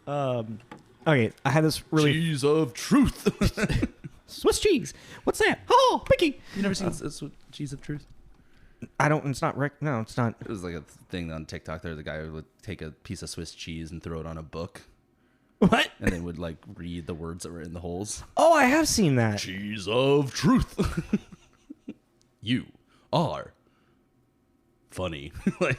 Okay, I had this really cheese of truth. Swiss cheese. What's that? Oh, picky. You never seen cheese of truth? I don't. It's not. No, it's not. It was like a thing on TikTok. There was a guy who would take a piece of Swiss cheese and throw it on a book. What? And then would like read the words that were in the holes. Oh, I have seen that. Cheese of truth. You are funny. Like,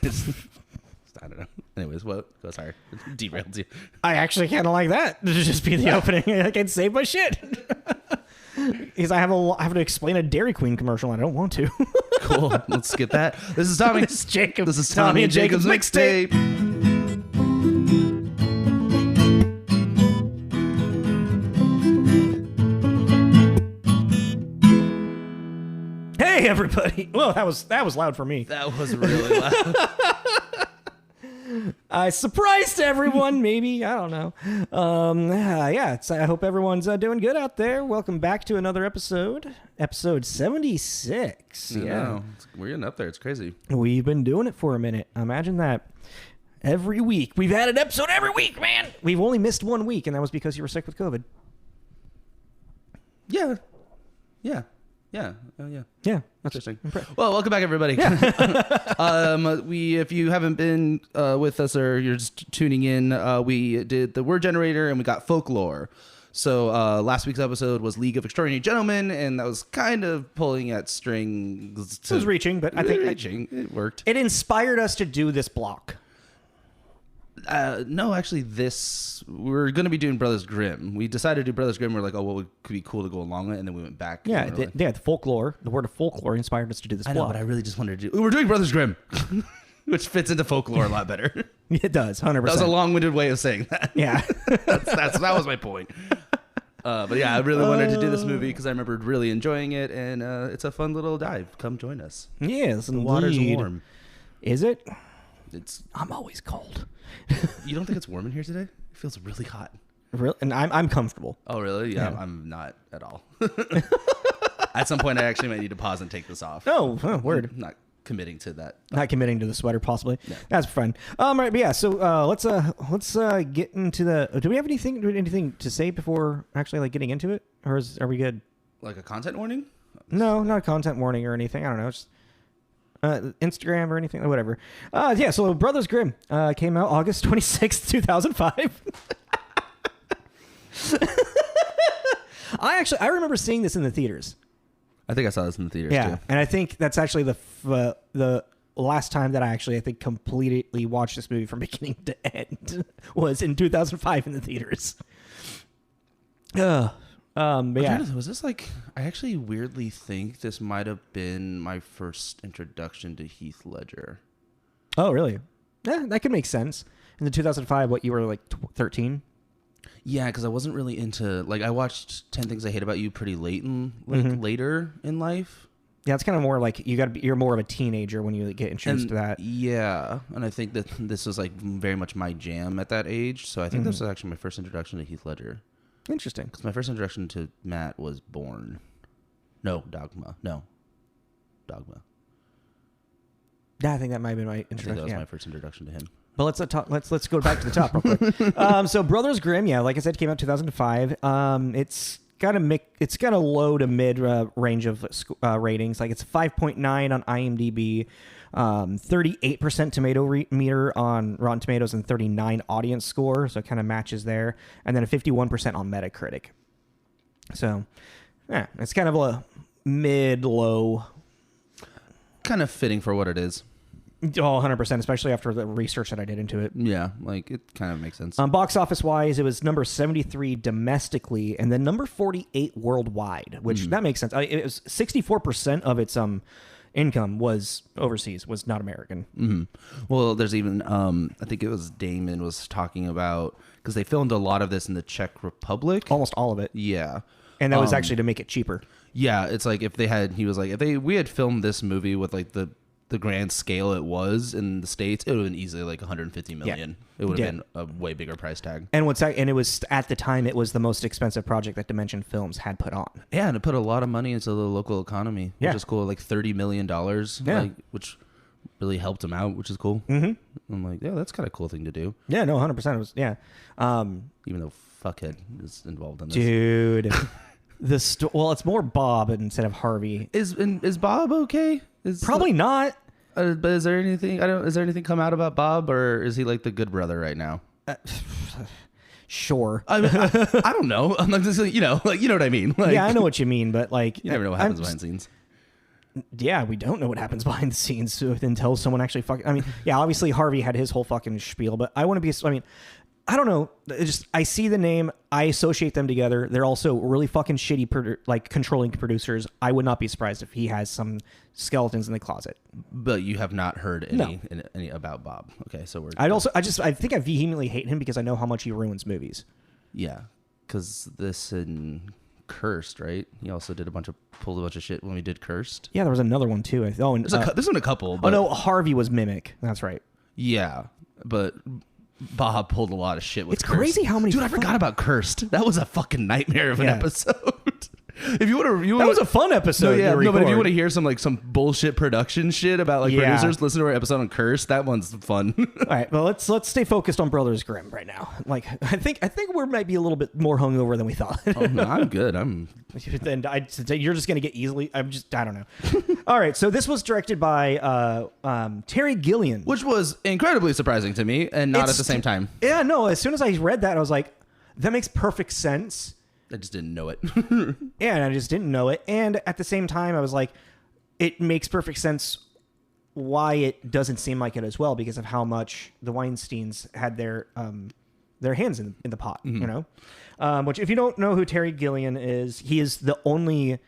I don't know. Anyways, what? Oh, sorry. Derailed you. I actually kind of like that. To just be the opening. I can save my shit. Because I have to explain a Dairy Queen commercial. And I don't want to. Cool. Let's get that. This is Tommy. This is Jacob. This is Tommy and Jacob's mixtape. Hey, everybody. Well, that was loud for me. That was really loud. I surprised everyone, maybe. I don't know. I hope everyone's doing good out there. Welcome back to another episode 76. Yeah. We're getting up there. It's crazy. We've been doing it for a minute. Imagine that. Every week. We've had an episode every week, man. We've only missed 1 week, and that was because you were sick with COVID. Yeah. Yeah. Interesting. Well, welcome back, everybody. Yeah. If you haven't been with us or you're just tuning in, we did the word generator and we got folklore. So last week's episode was League of Extraordinary Gentlemen, and that was kind of pulling at strings. It was reaching, but I think it worked. It inspired us to do this block. No, actually, we're going to be doing Brothers Grimm. We decided to do Brothers Grimm. We're like, oh, could be cool to go along with it, and then we went back. Yeah, the folklore, the word of folklore inspired us to do this block. I know, but I really just wanted to do... We're doing Brothers Grimm, which fits into folklore a lot better. It does, 100%. That was a long-winded way of saying that. Yeah. that was my point. But yeah, I really wanted to do this movie because I remembered really enjoying it, and it's a fun little dive. Come join us. Yes, the water's warm. Is it? I'm always cold. You don't think it's warm in here today? It feels really hot. Really? And I'm comfortable. Oh, really? Yeah. I'm not at all. At some point, I actually might need to pause and take this off. Oh, word. I'm not committing to that. Not committing to the sweater, possibly. No. That's fun. All right, but yeah. So let's get into the. Do we have anything to say before actually like getting into it, or are we good? Like a content warning? No, not a content warning or anything. I don't know. Just Instagram or anything, whatever. So Brothers Grimm came out August 26th, 2005. I remember seeing this in the theaters. I think I saw this in the theaters too. And I think that's actually the last time that I think completely watched this movie from beginning to end was in 2005 in the theaters. Was this like... I actually weirdly think this might have been my first introduction to Heath Ledger. Oh, really? Yeah, that could make sense. In the 2005, what, you were like 13? Yeah, because I wasn't really into... Like, I watched 10 Things I Hate About You pretty late later in life. Yeah, it's kind of more like you're more of a teenager when you get introduced to that. Yeah, and I think that this was like very much my jam at that age. So I think this was actually my first introduction to Heath Ledger. Interesting. Because my first introduction to Matt was Dogma. Yeah, I think that might have been my introduction. That was my first introduction to him. But let's go back to the top real quick. So Brothers Grimm, like I said, came out 2005. It's got a low to mid range of ratings. Like it's 5.9 on IMDb, 38% tomato meter on Rotten Tomatoes, and 39 audience score. So it kind of matches there, and then a 51% on Metacritic. So yeah, it's kind of a mid-low. Kind of fitting for what it is. Oh, 100%, especially after the research that I did into it. Yeah, like it kind of makes sense. Box office wise, it was number 73 domestically, and then number 48 worldwide, which that makes sense. It was 64% of its income was overseas, was not American. Mm-hmm. Well, there's even I think it was Damon was talking about, because they filmed a lot of this in the Czech Republic, almost all of it. Yeah, and that was actually to make it cheaper. Yeah, it's like we had filmed this movie with like the grand scale it was in the States, it would have been easily like 150 million. Yeah. It would have been a way bigger price tag. And it was at the time it was the most expensive project that Dimension Films had put on. Yeah, and it put a lot of money into the local economy, which is cool, like $30 million. Yeah. Which really helped him out, which is cool. Mm-hmm. I'm like, yeah, that's kind of a cool thing to do. Yeah, no, 100%. It was, yeah. Even though fuckhead is involved in this. Dude. Well, it's more Bob instead of Harvey. Is Bob okay? Probably not. But is there anything? Is there anything come out about Bob, or is he like the good brother right now? Sure. I mean, I don't know. I'm just like, you know what I mean. Like, yeah, I know what you mean, but like, you never know what happens behind the scenes. Yeah, we don't know what happens behind the scenes until someone actually fucking. I mean, yeah, obviously Harvey had his whole fucking spiel, but I want to be. I mean, I don't know. I see the name. I associate them together. They're also really fucking shitty, controlling producers. I would not be surprised if he has some skeletons in the closet. But you have not heard any about Bob. Okay, so I think I vehemently hate him because I know how much he ruins movies. Yeah, because this and Cursed, right? He also pulled a bunch of shit when we did Cursed. Yeah, there was another one too. And there's been a couple. But, no, Harvey was Mimic. That's right. Yeah, but Bob pulled a lot of shit with It's Cursed. crazy how many... Dude, I forgot about Cursed. That was a fucking nightmare of an episode. If you want to, that was a fun episode. But if you want to hear some bullshit production shit about producers, listen to our episode on Cursed. That one's fun. All right, well let's stay focused on Brothers Grimm right now. Like I think we might be a little bit more hungover than we thought. Oh, no, I'm good. Then you're just gonna get easily. I don't know. All right, so this was directed by Terry Gilliam, which was incredibly surprising to me, and not at the same time. Yeah, no. As soon as I read that, I was like, that makes perfect sense. I just didn't know it. Yeah, and I just didn't know it. And at the same time, I was like, it makes perfect sense why it doesn't seem like it as well, because of how much the Weinsteins had their hands in the pot, you know? Which, if you don't know who Terry Gilliam is, he is the only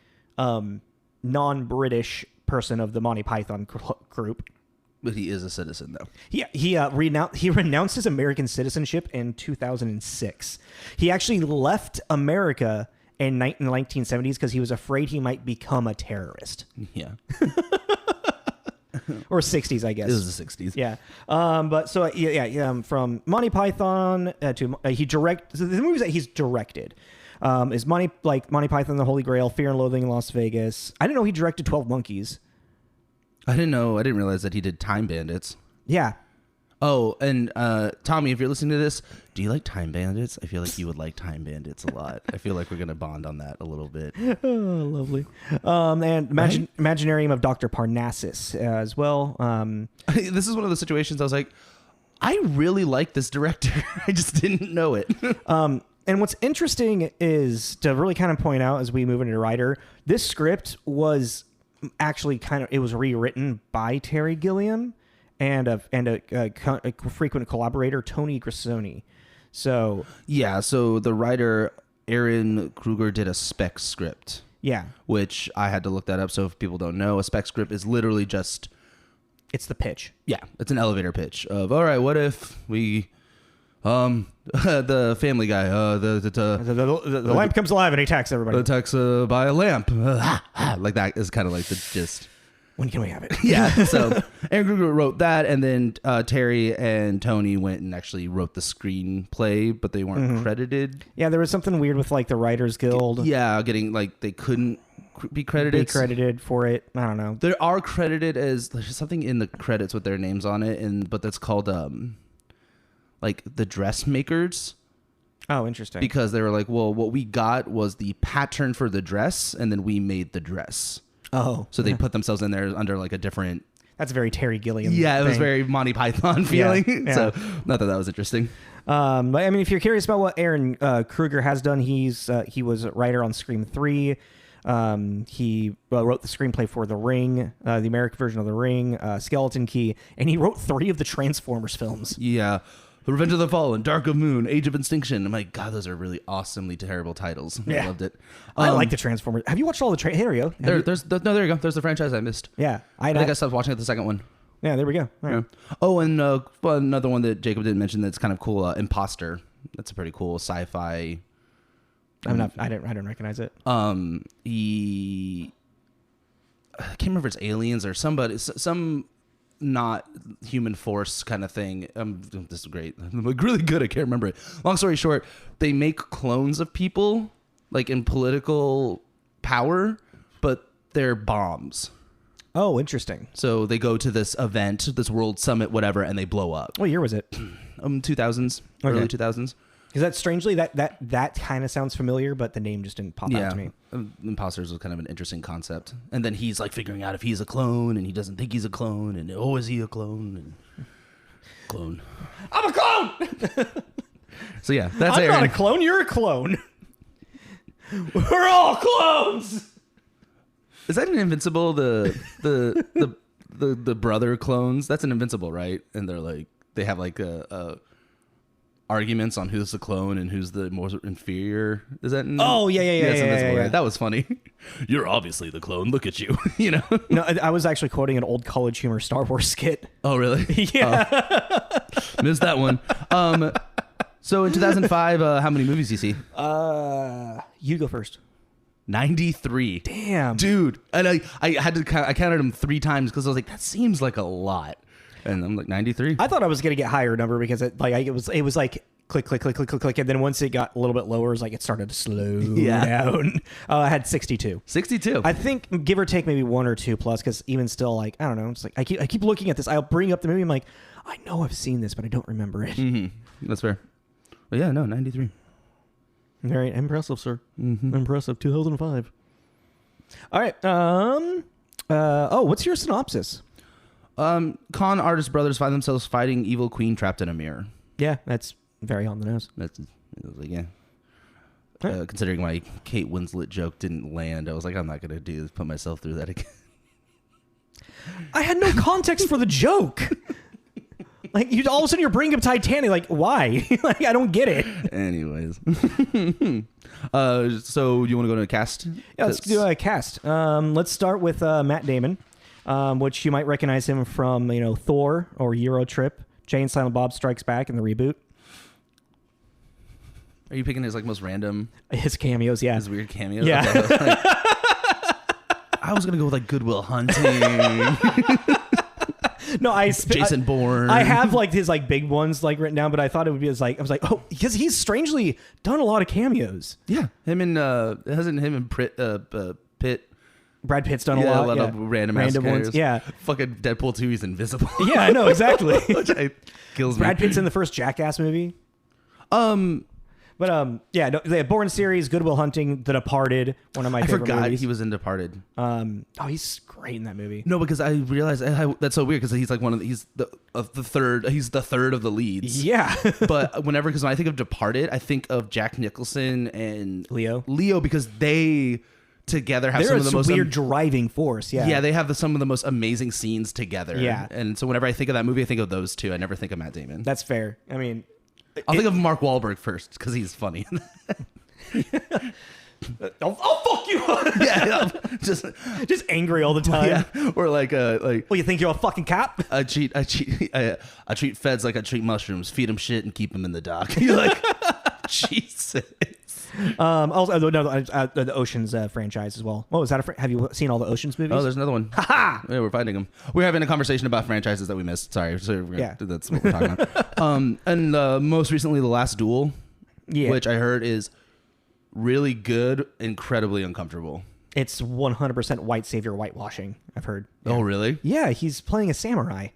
non-British person of the Monty Python group. But he is a citizen, though. Yeah, he renounced his American citizenship in 2006. He actually left America in the 1970s because he was afraid he might become a terrorist. Yeah. Or 60s, I guess. It was the 60s. Yeah. But so, from Monty Python to he directs the movies that he's directed. Is Monty Python, The Holy Grail, Fear and Loathing in Las Vegas. I didn't know he directed 12 Monkeys. I didn't realize that he did Time Bandits. Yeah. Oh, and Tommy, if you're listening to this, do you like Time Bandits? I feel like you would like Time Bandits a lot. I feel like we're going to bond on that a little bit. Oh, lovely. And Imaginarium of Dr. Parnassus as well. This is one of the situations I was like, I really like this director. I just didn't know it. And what's interesting is to really kind of point out as we move into writer, this script was actually it was rewritten by Terry Gilliam and a frequent collaborator, Tony Grisoni. So yeah, so the writer Aaron Kruger did a spec script. Yeah, which I had to look that up. So if people don't know, a spec script is literally just it's the pitch. Yeah, it's an elevator pitch of all right. What if we the Family Guy, the lamp comes alive and he attacks everybody. Attacks by a lamp, like that is kind of like the gist. When can we have it? Yeah. So Aaron Kruger wrote that, and then Terry and Tony went and actually wrote the screenplay, but they weren't credited. Yeah, there was something weird with like the Writers Guild. Yeah, getting like they couldn't be credited for it. I don't know. They are credited as there's something in the credits with their names on it, but that's called like the dressmakers. Oh, interesting. Because they were like, well, what we got was the pattern for the dress, and then we made the dress. Oh. So they put themselves in there under like a different... That's very Terry Gilliam. Yeah, it was very Monty Python feeling. Yeah. So not that was interesting. But I mean, if you're curious about what Aaron Kruger has done, he was a writer on Scream 3. He wrote the screenplay for The Ring, the American version of The Ring, Skeleton Key, and he wrote 3 of the Transformers films. Yeah. The Revenge of the Fallen, Dark of Moon, Age of Extinction. I'm like, God, those are really awesomely terrible titles. Yeah. I loved it. I like the Transformers. Have you watched all the Here we go. There you go. There's the franchise I missed. Yeah. I think I stopped watching it the second one. Yeah, there we go. Right. Yeah. Oh, and another one that Jacob didn't mention that's kind of cool, Imposter. That's a pretty cool sci-fi. I didn't recognize it. I can't remember if it's aliens or some not human force kind of thing. This is great. I'm like really good. I can't remember it. Long story short, they make clones of people like in political power, but they're bombs. Oh, interesting. So they go to this event, this World Summit, whatever, and they blow up. What year was it? 2000s, early 2000s. Is that strangely that kind of sounds familiar, but the name just didn't pop out to me. Imposters was kind of an interesting concept, and then he's like figuring out if he's a clone, and he doesn't think he's a clone, and is he a clone? And clone. I'm a clone. So yeah, that's I'm Aaron. not a clone. You're a clone. We're all clones. Is that an Invincible? The brother clones? That's an Invincible, right? And they're like they have like a arguments on who's the clone and who's the more inferior. Is that? Oh yeah. Invincible, Yeah. right? That was funny. You're obviously the clone. Look at you. You know. No, I was actually quoting an old College Humor Star Wars skit. Oh really? Yeah. Missed that one. So in 2005, how many movies do you see? You go first. 93. Damn, Dude. And I counted them 3 times because I was like, that seems like a lot. And I'm like 93. I thought I was gonna get higher number because it was like click, and then once it got a little bit lower, it was like it started to slow down. I had 62. 62. I think give or take maybe 1 or 2 plus, because even still, like, I don't know. It's like I keep looking at this. I'll bring up the movie. I'm like, I know I've seen this, but I don't remember it. Mm-hmm. That's fair. But yeah, no, 93. Very impressive, sir. Mm-hmm. Impressive. 2005. All right. What's your synopsis? Con artist brothers find themselves fighting evil queen trapped in a mirror. Yeah, that's very on the nose. That's like, yeah. Considering my Kate Winslet joke didn't land, I was like, I'm not gonna put myself through that again. I had no context for the joke. Like, you all of a sudden you're bringing up Titanic. Like, why? Like, I don't get it. Anyways. So you want to go to a cast? Yeah, let's do a cast. Let's start with Matt Damon, which you might recognize him from, Thor or Euro Trip, Jay and Silent Bob Strikes Back in the reboot. Are you picking his most random? His cameos, yeah. His weird cameos? Yeah. Okay, I was going to go with Good Will Hunting. No, Jason Bourne. I have his big ones written down, but I thought it would be oh, because he's strangely done a lot of cameos. Yeah, him and Pitt. Brad Pitt's done a lot. Of random ones. Yeah, fucking Deadpool 2. He's invisible. Yeah, I know exactly. Which kills me. Brad Pitt's in the first Jackass movie. But the Bourne series, Good Will Hunting, The Departed, one of my favorite forgot movies. he was in Departed. He's great in that movie. No, because I realized that's so weird because he's he's the third. He's the third of the leads. Yeah. But because when I think of Departed, I think of Jack Nicholson and Leo because they together have They're some of the most weird driving force. Yeah. They have some of the most amazing scenes together. Yeah. And so whenever I think of that movie, I think of those two. I never think of Matt Damon. That's fair. I mean, I'll think of Mark Wahlberg first because he's funny. I'll fuck you. Yeah, just angry all the time. Yeah. Or well, you think you're a fucking cop? I treat feds like I treat mushrooms. Feed them shit and keep them in the dock. You're like, Jesus. Also, the Oceans franchise as well. What was that? Have you seen all the Oceans movies? Oh, there's another one. Ha! Yeah, we're finding them. We're having a conversation about franchises that we missed. Sorry. So that's what we're talking about. And most recently, The Last Duel, which I heard is really good, incredibly uncomfortable. It's 100% white savior whitewashing, I've heard. Yeah. Oh, really? Yeah, he's playing a samurai.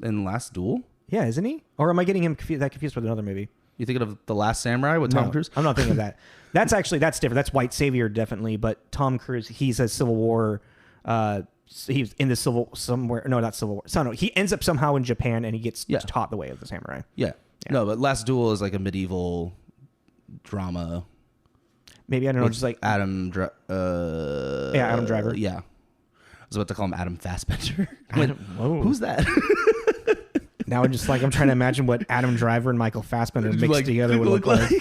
In Last Duel? Yeah, isn't he? Or am I getting him confused with another movie? You thinking of The Last Samurai with Tom Cruise? I'm not thinking of that. That's different. That's white savior, definitely. But Tom Cruise, he's a Civil War. He's in the somewhere. No, not Civil War. So no, he ends up somehow in Japan and he gets taught the way of the samurai. Yeah. No, but Last Duel is like a medieval drama. Maybe, I don't know, just like Adam Driver. Yeah. I was about to call him Adam Fassbender. Who's that? Now I'm trying to imagine what Adam Driver and Michael Fassbender mixed together would look like.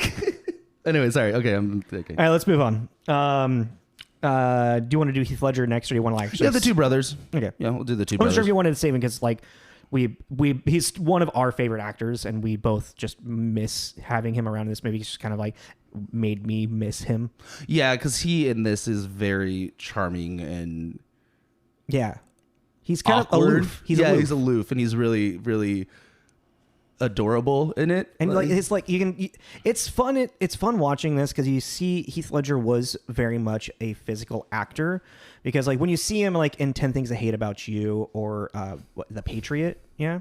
Anyway, sorry. Okay, I'm thinking. All right, let's move on. Do you want to do Heath Ledger next, or do you want to actually? Yeah, the two brothers. Okay. Yeah, we'll do the two I'm brothers. sure if you wanted to save him because he's one of our favorite actors, and we both just miss having him around in this movie. It's just kind of made me miss him. Yeah, because he in this is very charming and he's kind awkward. of aloof. He's aloof, and he's really, really adorable in it. And like it's like it's fun. It's fun watching this because you see Heath Ledger was very much a physical actor, because like when you see him like in 10 Things I Hate About You or The Patriot, yeah.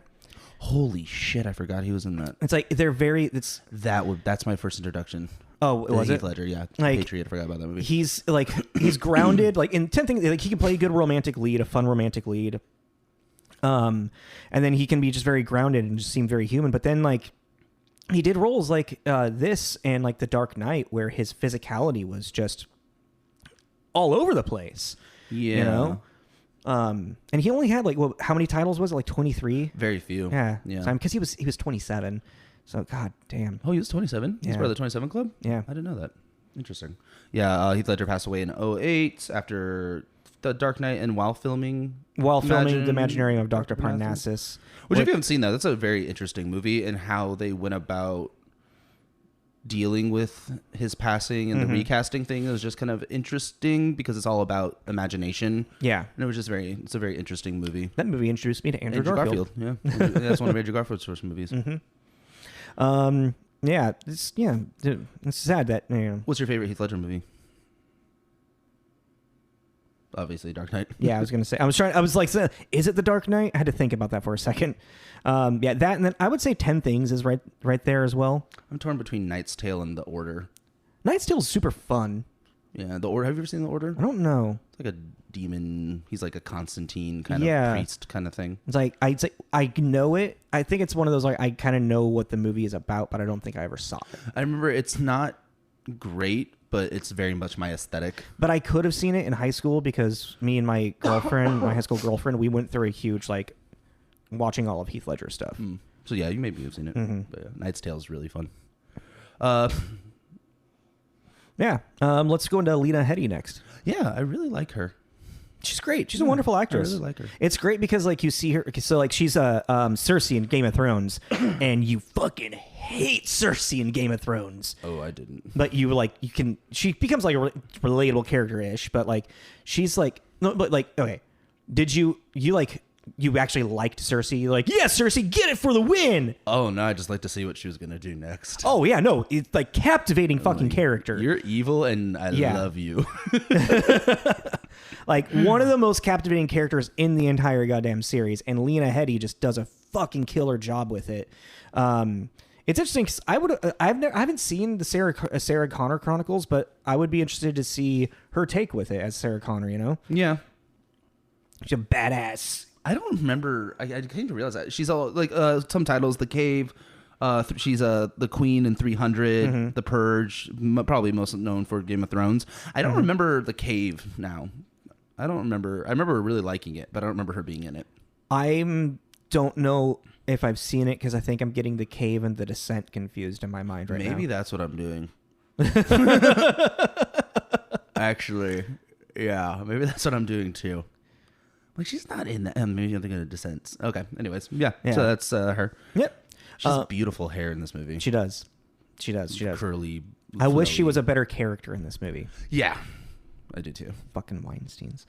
Holy shit! I forgot he was in that. It's like they're very. That's my first introduction. Oh, was Heath it? Ledger? Yeah, Like, Patriot. I forgot about that movie. He's grounded. Like in 10 Things, like he can play a good romantic lead, a fun romantic lead. And then he can be just very grounded and just seem very human. But then like he did roles like this and like The Dark Knight, where his physicality was just all over the place. Yeah. You know? And he only had like how many titles was it? Like 23? Very few. Yeah. Yeah. Because he was 27. So god damn. Oh, he was 27? He's Yeah. part of the 27 Club? Yeah. I didn't know that. Interesting. Yeah, Heath Ledger passed away in 2008 after The Dark Knight and while filming The Imaginarium of Dr. Parnassus. Which, if you haven't seen that, that's a very interesting movie, and how they went about dealing with his passing and the recasting thing is just kind of interesting because it's all about imagination. Yeah. And it's a very interesting movie. That movie introduced me to Andrew Garfield. Yeah. That's one of Andrew Garfield's first movies. Yeah, it's sad that, you know. What's your favorite Heath Ledger movie? Obviously, Dark Knight. Yeah, I was gonna say. I was like, is it The Dark Knight? I had to think about that for a second. Yeah, that, and then I would say 10 Things is right there as well. I'm torn between Knight's Tale and The Order. Knight's Tale is super fun. Yeah, The Order. Have you ever seen The Order? I don't know. It's like a demon. He's like a Constantine kind of priest kind of thing. It's like I know it. I think it's one of those like I kind of know what the movie is about, but I don't think I ever saw it. I remember it's not great, but it's very much my aesthetic. But I could have seen it in high school because me and my girlfriend, my high school girlfriend, we went through a huge like watching all of Heath Ledger stuff. So yeah, you maybe have seen it. But yeah, Knight's Tale is really fun. Yeah. Let's go into Lena Headey next. Yeah, I really like her. She's great. She's a wonderful actress. I really like her. It's great because like you see her. So like she's a Cersei in Game of Thrones, and you fucking hate Cersei in Game of Thrones. Oh, I didn't. But she becomes like a relatable character-ish. But like she's like no, but like okay, did you actually liked Cersei? You're like, yeah, Cersei, get it for the win. Oh no, I just like to see what she was gonna do next. Oh yeah, no, it's like captivating fucking character. You're evil, and I love you. Like one of the most captivating characters in the entire goddamn series, and Lena Headey just does a fucking killer job with it. It's interesting because I haven't seen the Sarah Connor Chronicles, but I would be interested to see her take with it as Sarah Connor. You know, Yeah. she's a badass. I don't remember. I came to realize that she's all like some titles. The Cave. She's the Queen in 300. The Purge. Probably most known for Game of Thrones. I don't remember The Cave now. I don't remember. I remember really liking it, but I don't remember her being in it. I don't know if I've seen it because I think I'm getting The Cave and The Descent confused in my mind right now. Maybe that's what I'm doing. Actually, yeah, maybe that's what I'm doing too. Like she's not in that. Maybe I'm thinking of Descent. Okay. Anyways, yeah. So that's her. Yep. She has beautiful hair in this movie. She does. She does. Curly. I wish she was a better character in this movie. Yeah, I do too. Fucking Weinsteins.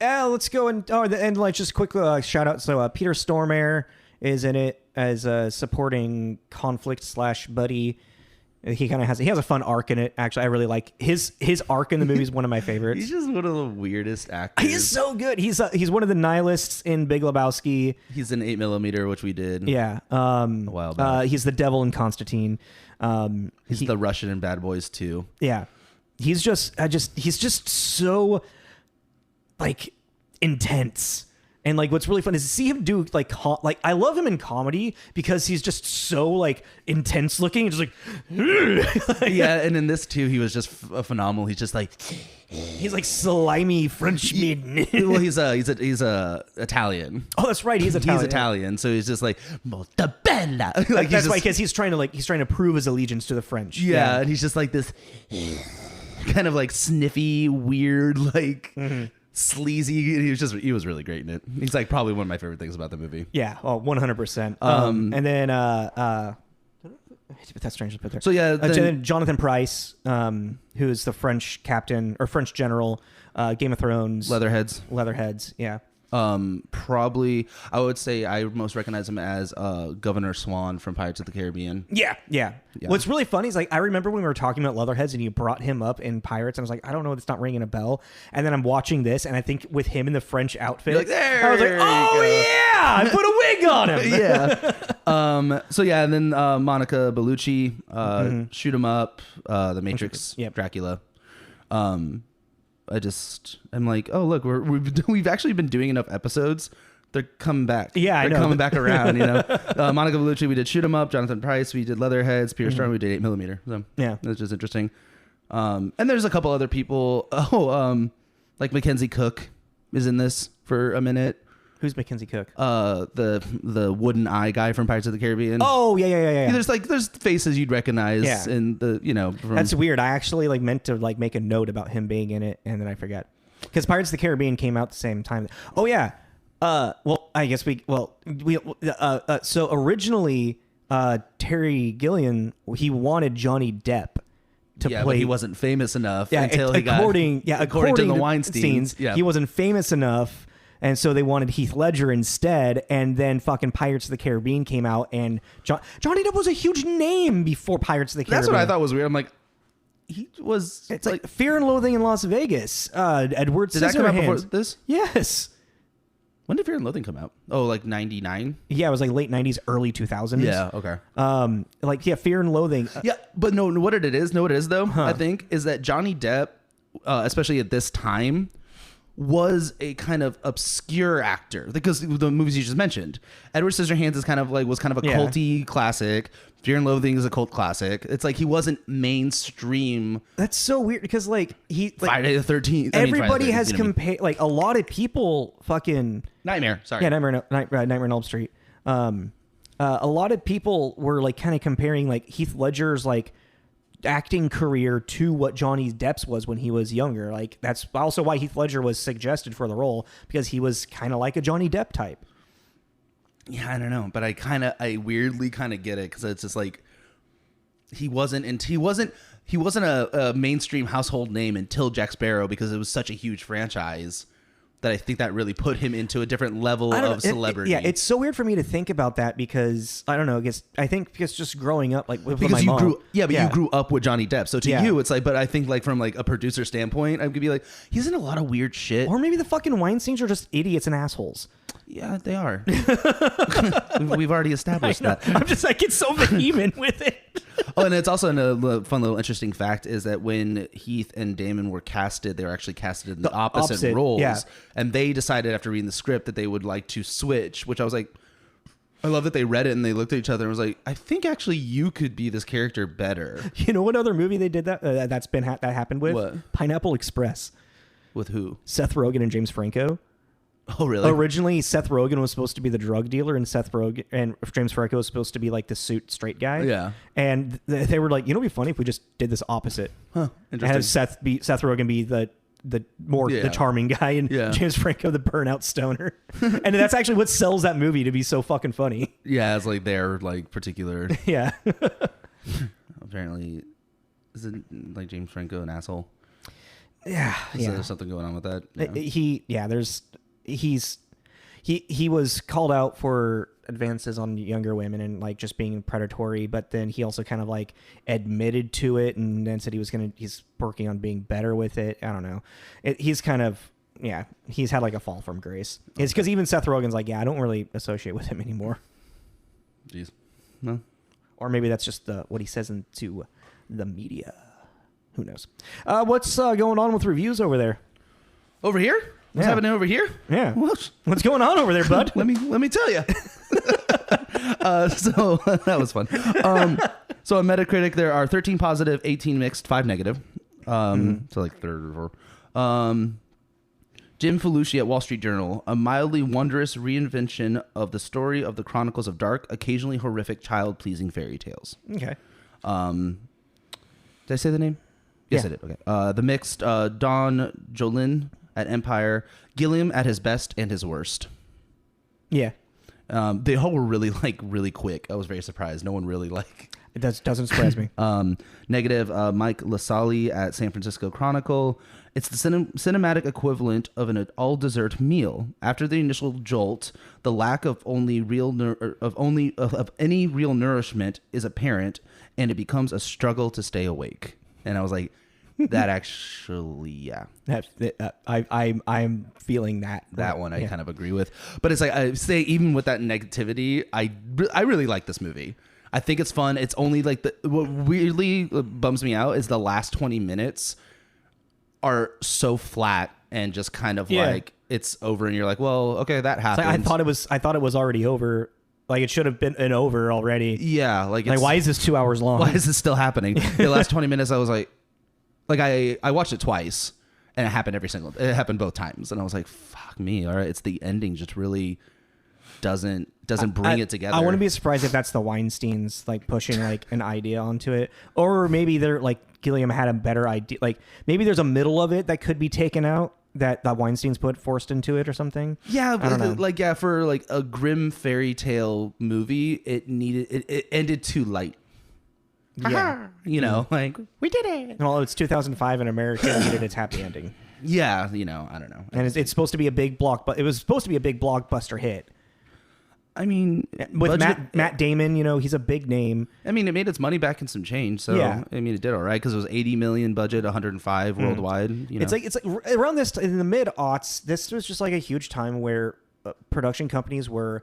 Let's go and like just quick shout out. So Peter Stormare is in it as a supporting conflict / buddy. He has a fun arc in it. Actually, I really like his arc in the movie is one of my favorites. He's just one of the weirdest actors. He's so good. He's one of the nihilists in Big Lebowski. He's in 8mm, which we did. Yeah. A while back. He's the devil in Constantine. He's the Russian in Bad Boys 2. Yeah. He's just so like intense. And like what's really fun is to see him do like I love him in comedy because he's just so like intense looking, just like yeah. And in this too, he was just phenomenal. He's just like he's like slimy Frenchman. Well, he's Italian. Oh, that's right. He's Italian. He's Italian, so he's just like molto bella. Like that's why because he's trying to prove his allegiance to the French. Yeah, and he's just like this kind of like sniffy, weird, like. Sleazy. He was really great in it. He's like probably one of my favorite things about the movie. Yeah, 100%. And then that's strange to put there. So yeah, then Jonathan Pryce, who's the French captain or French general, Game of Thrones, Leatherheads. Yeah. Probably, I would say I most recognize him as Governor Swan from Pirates of the Caribbean. Yeah. What's really funny is like I remember when we were talking about Leatherheads and you brought him up in Pirates, and I was like, I don't know, it's not ringing a bell. And then I'm watching this, and I think with him in the French outfit, You're like, there I was like, you oh go. yeah, I put a wig on him. Yeah. So yeah, and then Monica Bellucci, Shoot 'Em Up, The Matrix, Yep. Dracula. I'm like, oh look, we've actually been doing enough episodes. They're coming back. Yeah, they're I know. coming back around. You know, Monica Bellucci, we did Shoot 'Em Up. Jonathan Pryce, we did Leatherheads. Peter Storm, we did 8mm. So Yeah. that's just interesting. And there's a couple other people. Like Mackenzie Cook is in this for a minute. Who's Mackenzie Cook? The wooden eye guy from Pirates of the Caribbean. Oh yeah. There's faces you'd recognize in the from, That's weird. I actually like meant to like make a note about him being in it, and then I forget because Pirates of the Caribbean came out the same time. Oh yeah. Well, I guess so originally Terry Gilliam, he wanted Johnny Depp to play. But he wasn't famous enough until according to the Weinsteins. Yeah. He wasn't famous enough. And so they wanted Heath Ledger instead, and then fucking Pirates of the Caribbean came out, and Johnny Depp was a huge name before Pirates of the Caribbean. That's what I thought was weird. I'm like, he was. It's like Fear and Loathing in Las Vegas. Edward Scissorhands. Did that come out before this? Yes. When did Fear and Loathing come out? Oh, like 99? Yeah, it was like late 90s, early 2000s. Yeah, okay. Fear and Loathing. Yeah, but no, what it is though, I think, is that Johnny Depp, especially at this time, was a kind of obscure actor because the movies you just mentioned. Edward Scissorhands was kind of a culty classic. Fear and Loathing is a cult classic. It's like he wasn't mainstream. That's so weird because Friday the 13th. Everybody has compared, like a lot of people fucking Nightmare. Sorry. Yeah, Nightmare on Elm Street. A lot of people were like kind of comparing like Heath Ledger's like acting career to what Johnny Depp's was when he was younger. Like that's also why Heath Ledger was suggested for the role, because he was kind of like a Johnny Depp type. Yeah, I don't know, but I weirdly kind of get it because it's just like he wasn't a mainstream household name until Jack Sparrow, because it was such a huge franchise that I think that really put him into a different level of celebrity. It's so weird for me to think about that because I don't know. I think because just growing up, like with because my mom, you grew up with Johnny Depp, so to you it's like. But I think like from like a producer standpoint, I could be like, he's in a lot of weird shit. Or maybe the fucking Weinsteins are just idiots and assholes. Yeah, they are. We've already established that. I get so vehement with it. Oh, and it's also a fun little interesting fact is that when Heath and Damon were casted, they were actually casted in the opposite roles. Yeah. And they decided after reading the script that they would like to switch, which I was like, I love that they read it and they looked at each other and was like, I think actually you could be this character better. You know what other movie they did that that happened with? What? Pineapple Express. With who? Seth Rogen and James Franco. Oh, really? Originally, Seth Rogen was supposed to be the drug dealer, and James Franco was supposed to be like the suit straight guy. Yeah. And they were like, it'd be funny if we just did this opposite. Huh. Interesting. And have Seth Rogen be the charming guy, and James Franco the burnout stoner. And that's actually what sells that movie to be so fucking funny. Yeah, it's like their like particular. Yeah. Apparently, isn't like James Franco an asshole? Yeah. Is there something going on with that? Yeah. He was called out for advances on younger women and like just being predatory, but then he also kind of like admitted to it and then said he's working on being better with it. I don't know. He's had like a fall from grace. It's because even Seth Rogen's like, I don't really associate with him anymore. Jeez. No. Or maybe that's just what he says into the media. Who knows? What's going on with reviews over there? Over here? What's happening over here? Yeah. What's going on over there, bud? let me tell you. So that was fun. So on Metacritic, there are 13 positive, 18 mixed, 5 negative. So like third or fourth. Jim Belushi at Wall Street Journal, a mildly wondrous reinvention of the story of the chronicles of dark, occasionally horrific, child-pleasing fairy tales. Okay. Did I say the name? Yes, I did. Okay. The mixed, Don Jolin at Empire, Gilliam at his best and his worst. Yeah. They all were really quick. I was very surprised. No one really It doesn't surprise me. Negative, Mike LaSalle at San Francisco Chronicle. It's the cinematic equivalent of an all-dessert meal. After the initial jolt, the lack of any real nourishment is apparent, and it becomes a struggle to stay awake. And I was like, that actually, yeah. I'm feeling that. That one I kind of agree with. But it's like, I say, even with that negativity, I really like this movie. I think it's fun. It's only like what weirdly bums me out is the last 20 minutes are so flat and just kind of like it's over and you're like, well, okay, that happened. Like I thought it was already over. Like it should have been over already. Yeah. Like why is this 2 hours long? Why is this still happening? The last 20 minutes I was like I watched it twice and it happened both times. And I was like, fuck me. All right. It's the ending just really doesn't bring it together. I wouldn't be surprised if that's the Weinsteins like pushing like an idea onto it, or maybe they're like Gilliam had a better idea. Like maybe there's a middle of it that could be taken out that Weinstein's forced into it or something. Yeah, I don't know. Like for like a grim fairy tale movie, it ended too light. Yeah, you know, like we did it. Well, it's 2005 and America needed its happy ending. Yeah, you know, I don't know. And it's supposed to be a big it was supposed to be a big blockbuster hit. I mean, with Matt Damon, you know, he's a big name. I mean, it made its money back in some change. So, yeah. I mean, it did all right because it was 80 million budget, 105 worldwide. You know? It's like around this in the mid-aughts, this was just like a huge time where production companies were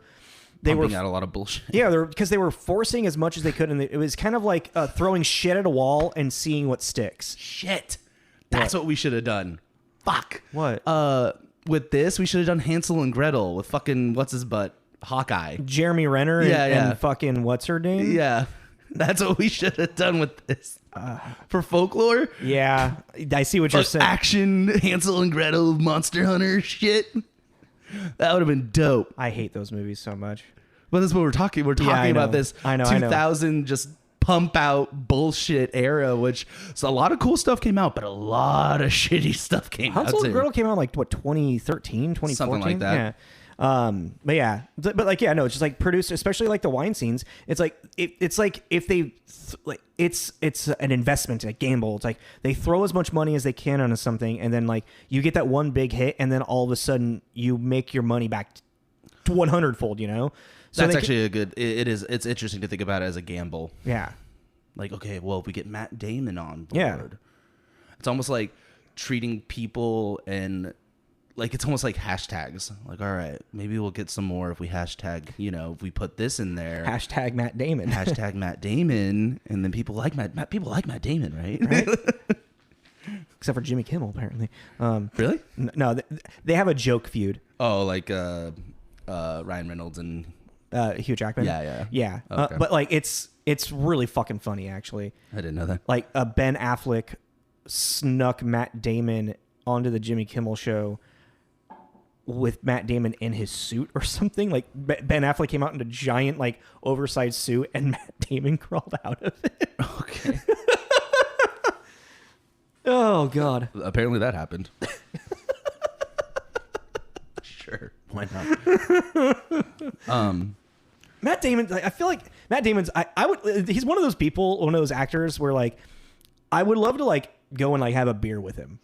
pumping out a lot of bullshit. Yeah, because they were forcing as much as they could, and it was kind of like throwing shit at a wall and seeing what sticks. Shit, that's what we should have done. Fuck. What? With this, we should have done Hansel and Gretel with fucking what's his butt. Hawkeye, Jeremy Renner, and fucking what's her name? Yeah, that's what we should have done with this for folklore. Yeah, I see what you're saying. Action Hansel and Gretel monster hunter shit. That would have been dope. I hate those movies so much. But that's what we're talking. We're talking about this 2000 just pump out bullshit era, which so a lot of cool stuff came out, but a lot of shitty stuff came out. Hansel and Gretel came out like what 2013, 2014, something like that. Yeah. But like, yeah, no, it's just like produced, especially like the Weinsteins. It's like, it's like if they, it's an investment, a gamble. It's like they throw as much money as they can onto something. And then like you get that one big hit and then all of a sudden you make your money back 100-fold, you know? So that's actually it's interesting to think about it as a gamble. Yeah. Like, okay, well, if we get Matt Damon on board, yeah. It's almost like treating people and like it's almost like hashtags. Like, all right, maybe we'll get some more if we hashtag, you know, if we put this in there. Hashtag Matt Damon. Hashtag Matt Damon, and then people like Matt Damon, right? Except for Jimmy Kimmel, apparently. Really? No, they have a joke feud. Oh, like Ryan Reynolds and Hugh Jackman. Yeah. Okay. But like it's really fucking funny, actually. I didn't know that. Like Ben Affleck snuck Matt Damon onto the Jimmy Kimmel show with Matt Damon in his suit or something. Like Ben Affleck came out in a giant like oversized suit and Matt Damon crawled out of it. Okay. Oh God. Apparently that happened. Sure. Why not? Matt Damon, I feel like Matt Damon's he's one of those people, one of those actors where like I would love to like go and like have a beer with him.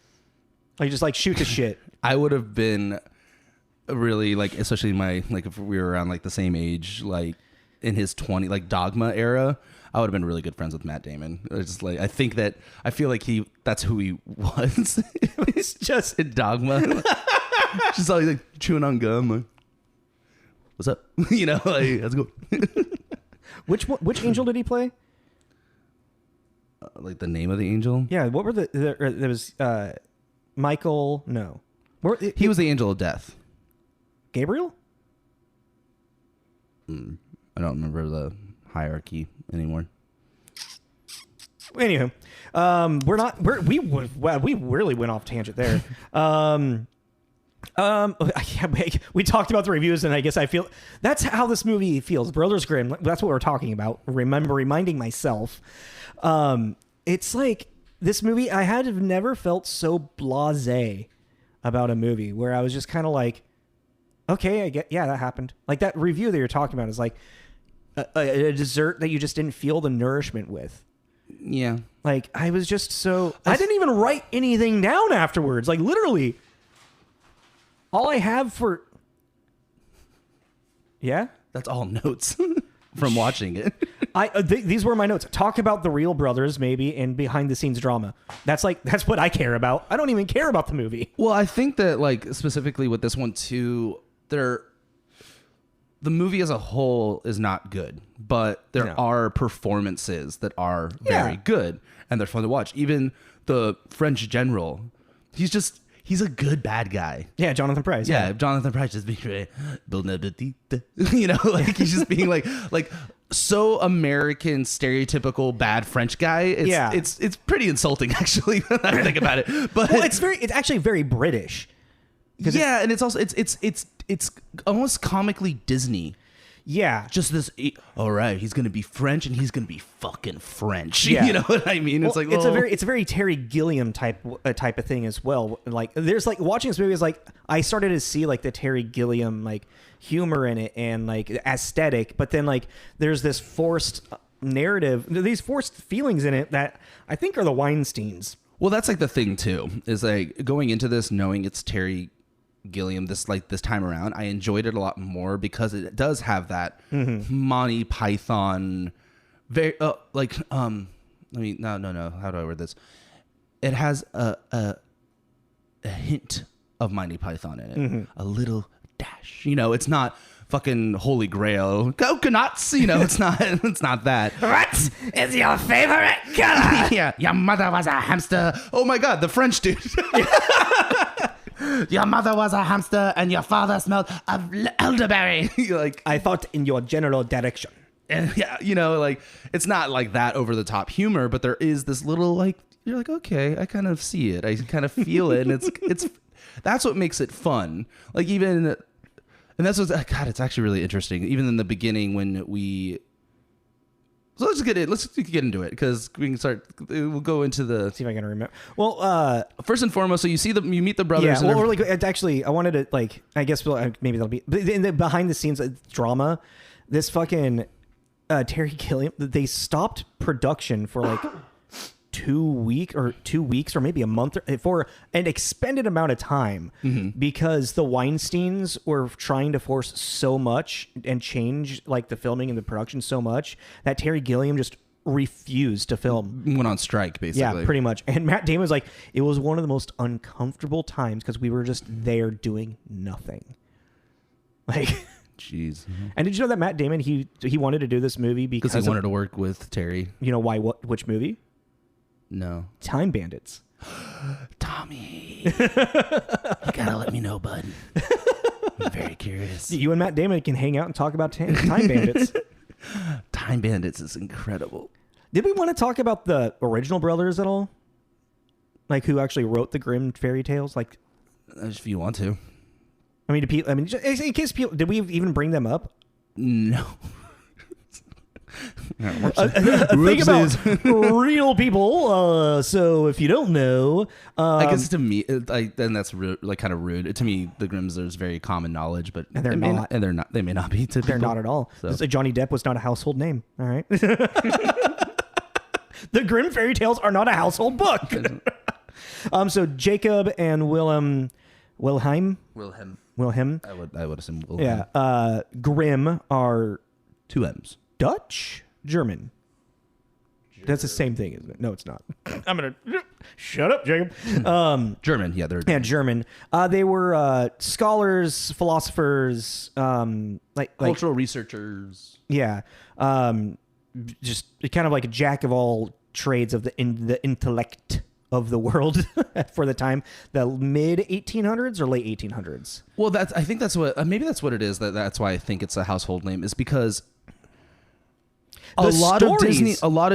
Like just like shoot the shit. I would have been really like, especially like if we were around like the same age, like in his 20 like Dogma era, I would have been really good friends with Matt Damon. It's like I feel like that's who he was. It's just in Dogma. Just always like chewing on gum. Like, what's up? You know, like let's go. Which angel did he play? Like the name of the angel? Yeah. What were there was Michael? No. He was the angel of death. Gabriel? I don't remember the hierarchy anymore. Anywho, we really went off tangent there. We talked about the reviews, and I guess I feel that's how this movie feels. Brothers Grimm. That's what we're talking about. Reminding myself. It's like this movie. I had never felt so blasé about a movie where I was just kind of like, okay, I get, yeah, that happened. Like that review that you're talking about is like, a dessert that you just didn't feel the nourishment with. Yeah. Like, I was just so... I didn't even write anything down afterwards. Like, literally, all I have for... Yeah? That's all notes from watching it. These were my notes. Talk about the real brothers, maybe, and behind-the-scenes drama. That's what I care about. I don't even care about the movie. Well, I think that, like, specifically with this one, too, the movie as a whole is not good, but there are performances that are very good, and they're fun to watch. Even the French general, he's a good bad guy. Yeah, Jonathan Pryce. Yeah, Jonathan Pryce just being very, you know, like he's just being like so American, stereotypical bad French guy. It's pretty insulting, actually, when I think about it. But well, it's actually very British. Yeah, and it's also it's almost comically Disney. Yeah, just this. All right, he's gonna be French, and he's gonna be fucking French. Yeah. You know what I mean? It's like it's a very Terry Gilliam type of thing as well. Like, there's like watching this movie is like I started to see like the Terry Gilliam like humor in it and like aesthetic, but then like there's this forced narrative, these forced feelings in it that I think are the Weinsteins. Well, that's like the thing too, is like going into this knowing it's Terry Gilliam this time around, I enjoyed it a lot more because it does have that Monty Python very no, how do I word this? It has a hint of Monty Python in it, a little dash. You know, it's not fucking Holy Grail coconuts. You know, it's not that. What is your favorite color? Yeah, your mother was a hamster. Oh my God, the French dude. Your mother was a hamster and your father smelled of elderberry. Like, I thought in your general direction. And yeah, you know, like it's not like that over the top humor, but there is this little like you're like, okay, I kind of see it, I kind of feel it, and it's that's what makes it fun. Like even, and that's what God, it's actually really interesting. Even in the beginning when we. So let's get into it because we can start. We'll go into the. See if I can remember. Well, first and foremost, so you meet the brothers. Yeah. Well, actually, I wanted to like. I guess maybe that'll be in the behind the scenes drama. This fucking Terry Gilliam. They stopped production for like 2 weeks or maybe a month for an expended amount of time because the Weinsteins were trying to force so much and change like the filming and the production so much that Terry Gilliam just refused to film. Went on strike, basically. Yeah, pretty much. And Matt Damon was like, it was one of the most uncomfortable times because we were just there doing nothing. Like, jeez. And did you know that Matt Damon, he wanted to do this movie because he wanted to work with Terry. You know why? Which movie? No. Time Bandits. Tommy. You gotta let me know, bud. I'm very curious. You and Matt Damon can hang out and talk about Time Bandits. Time Bandits is incredible. Did we want to talk about the original brothers at all? Like who actually wrote the Grimm fairy tales? Like, if you want to. I mean, in case people, did we even bring them up? No. Think about real people. So if you don't know, I guess to me, then that's like kind of rude. To me, the Grimms is very common knowledge, but and they're not. They may not be. To they're people. Not at all. So. Johnny Depp was not a household name. All right. The Grimm fairy tales are not a household book. So Jacob and Wilhelm. I would assume Wilhelm. Yeah. Grimm are 2 M's. Dutch? German. That's the same thing, isn't it? No, it's not. I'm going to... Shut up, Jacob. German. Yeah, they're German. Yeah, German. They were scholars, philosophers, cultural researchers. Yeah. Just kind of like a jack of all trades of the intellect of the world for the time, the mid 1800s or late 1800s. Well, I think that's what maybe that's what it is. That's why I think it's a household name, is because a lot of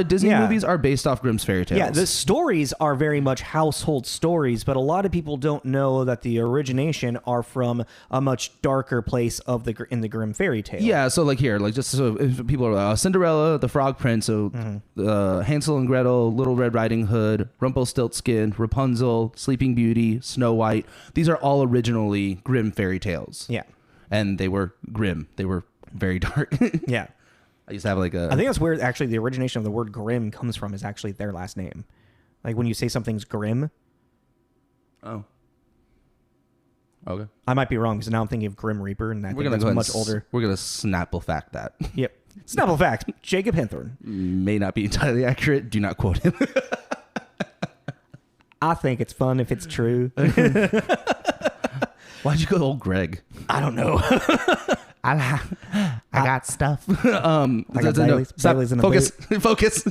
Disney movies are based off Grimm's fairy tales. Yeah, the stories are very much household stories, but a lot of people don't know that the origination are from a much darker place in the Grimm fairy tale. Yeah, so like here, like just so if people are Cinderella, the Frog Prince, so Hansel and Gretel, Little Red Riding Hood, Rumpelstiltskin, Rapunzel, Sleeping Beauty, Snow White. These are all originally Grimm fairy tales. Yeah, and they were grim. They were very dark. Yeah. I used to have like a. I think that's where actually the origination of the word Grimm comes from. Is actually their last name. Like when you say something's grim. Oh. Okay. I might be wrong because now I'm thinking of Grim Reaper, and I think that's much older. We're gonna Snapple fact that. Yep. Snapple fact: Jacob Henthorne may not be entirely accurate. Do not quote him. I think it's fun if it's true. Why'd you go old Greg? I don't know. I got stuff. I got Bailey's in a focus. Focus.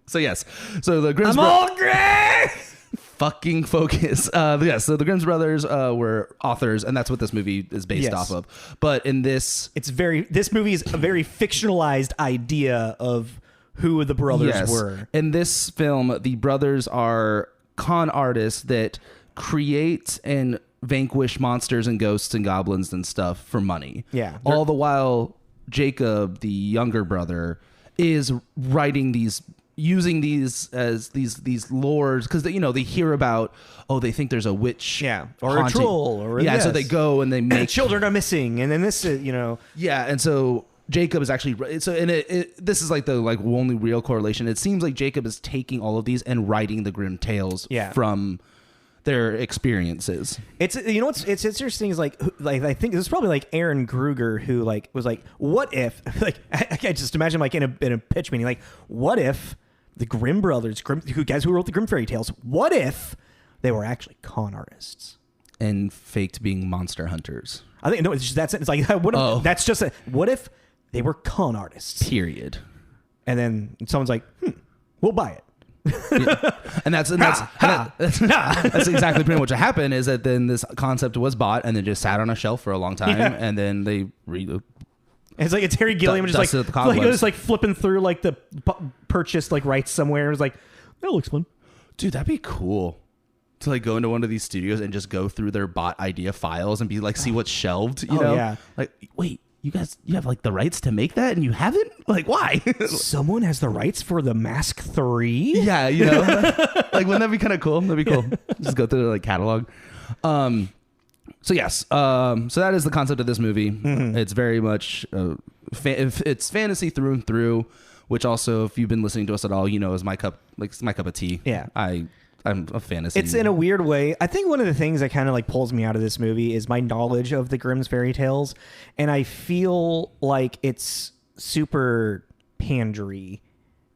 So yes. So the Grimm's I'm old Greg. Fucking focus. Yeah. So the Grimm's brothers were authors, and that's what this movie is based off of. But in this, this movie is a very fictionalized idea of who the brothers were. In this film, the brothers are con artists that create and vanquish monsters and ghosts and goblins and stuff for money. Yeah. All the while, Jacob, the younger brother, is writing these, using these as these lores because they hear about, they think there's a witch, or a troll, or so they go and they make children are missing, and then this and so Jacob is actually this is like the only real correlation. It seems like Jacob is taking all of these and writing the Grimm tales from their experiences. It's it's interesting is like I think this is probably like Aaron Kruger who was like, what if I just imagine in a pitch meeting, what if the Grimm brothers, who wrote the Grimm fairy tales, what if they were actually con artists and faked being monster hunters? I think it's like what if they were con artists, period. And then someone's like, we'll buy it. And that's exactly pretty much what happened. Is that then this concept was bought and then just sat on a shelf for a long time, and then they it's like it's Terry Gilliam just flipping through the purchased rights somewhere. It was like, that looks fun, dude. That'd be cool to go into one of these studios and just go through their bought idea files and be see what's shelved. You know, wait. You guys, you have the rights to make that and you haven't? Why? Someone has the rights for The Mask 3? Yeah, wouldn't that be kind of cool? That'd be cool. Just go through the catalog. So yes, so that is the concept of this movie. Mm-hmm. It's very much, it's fantasy through and through, which also, if you've been listening to us at all, is my cup of tea. Yeah. I'm a fantasy. It's in a weird way. I think one of the things that kind of pulls me out of this movie is my knowledge of the Grimm's fairy tales, and I feel like it's super pandery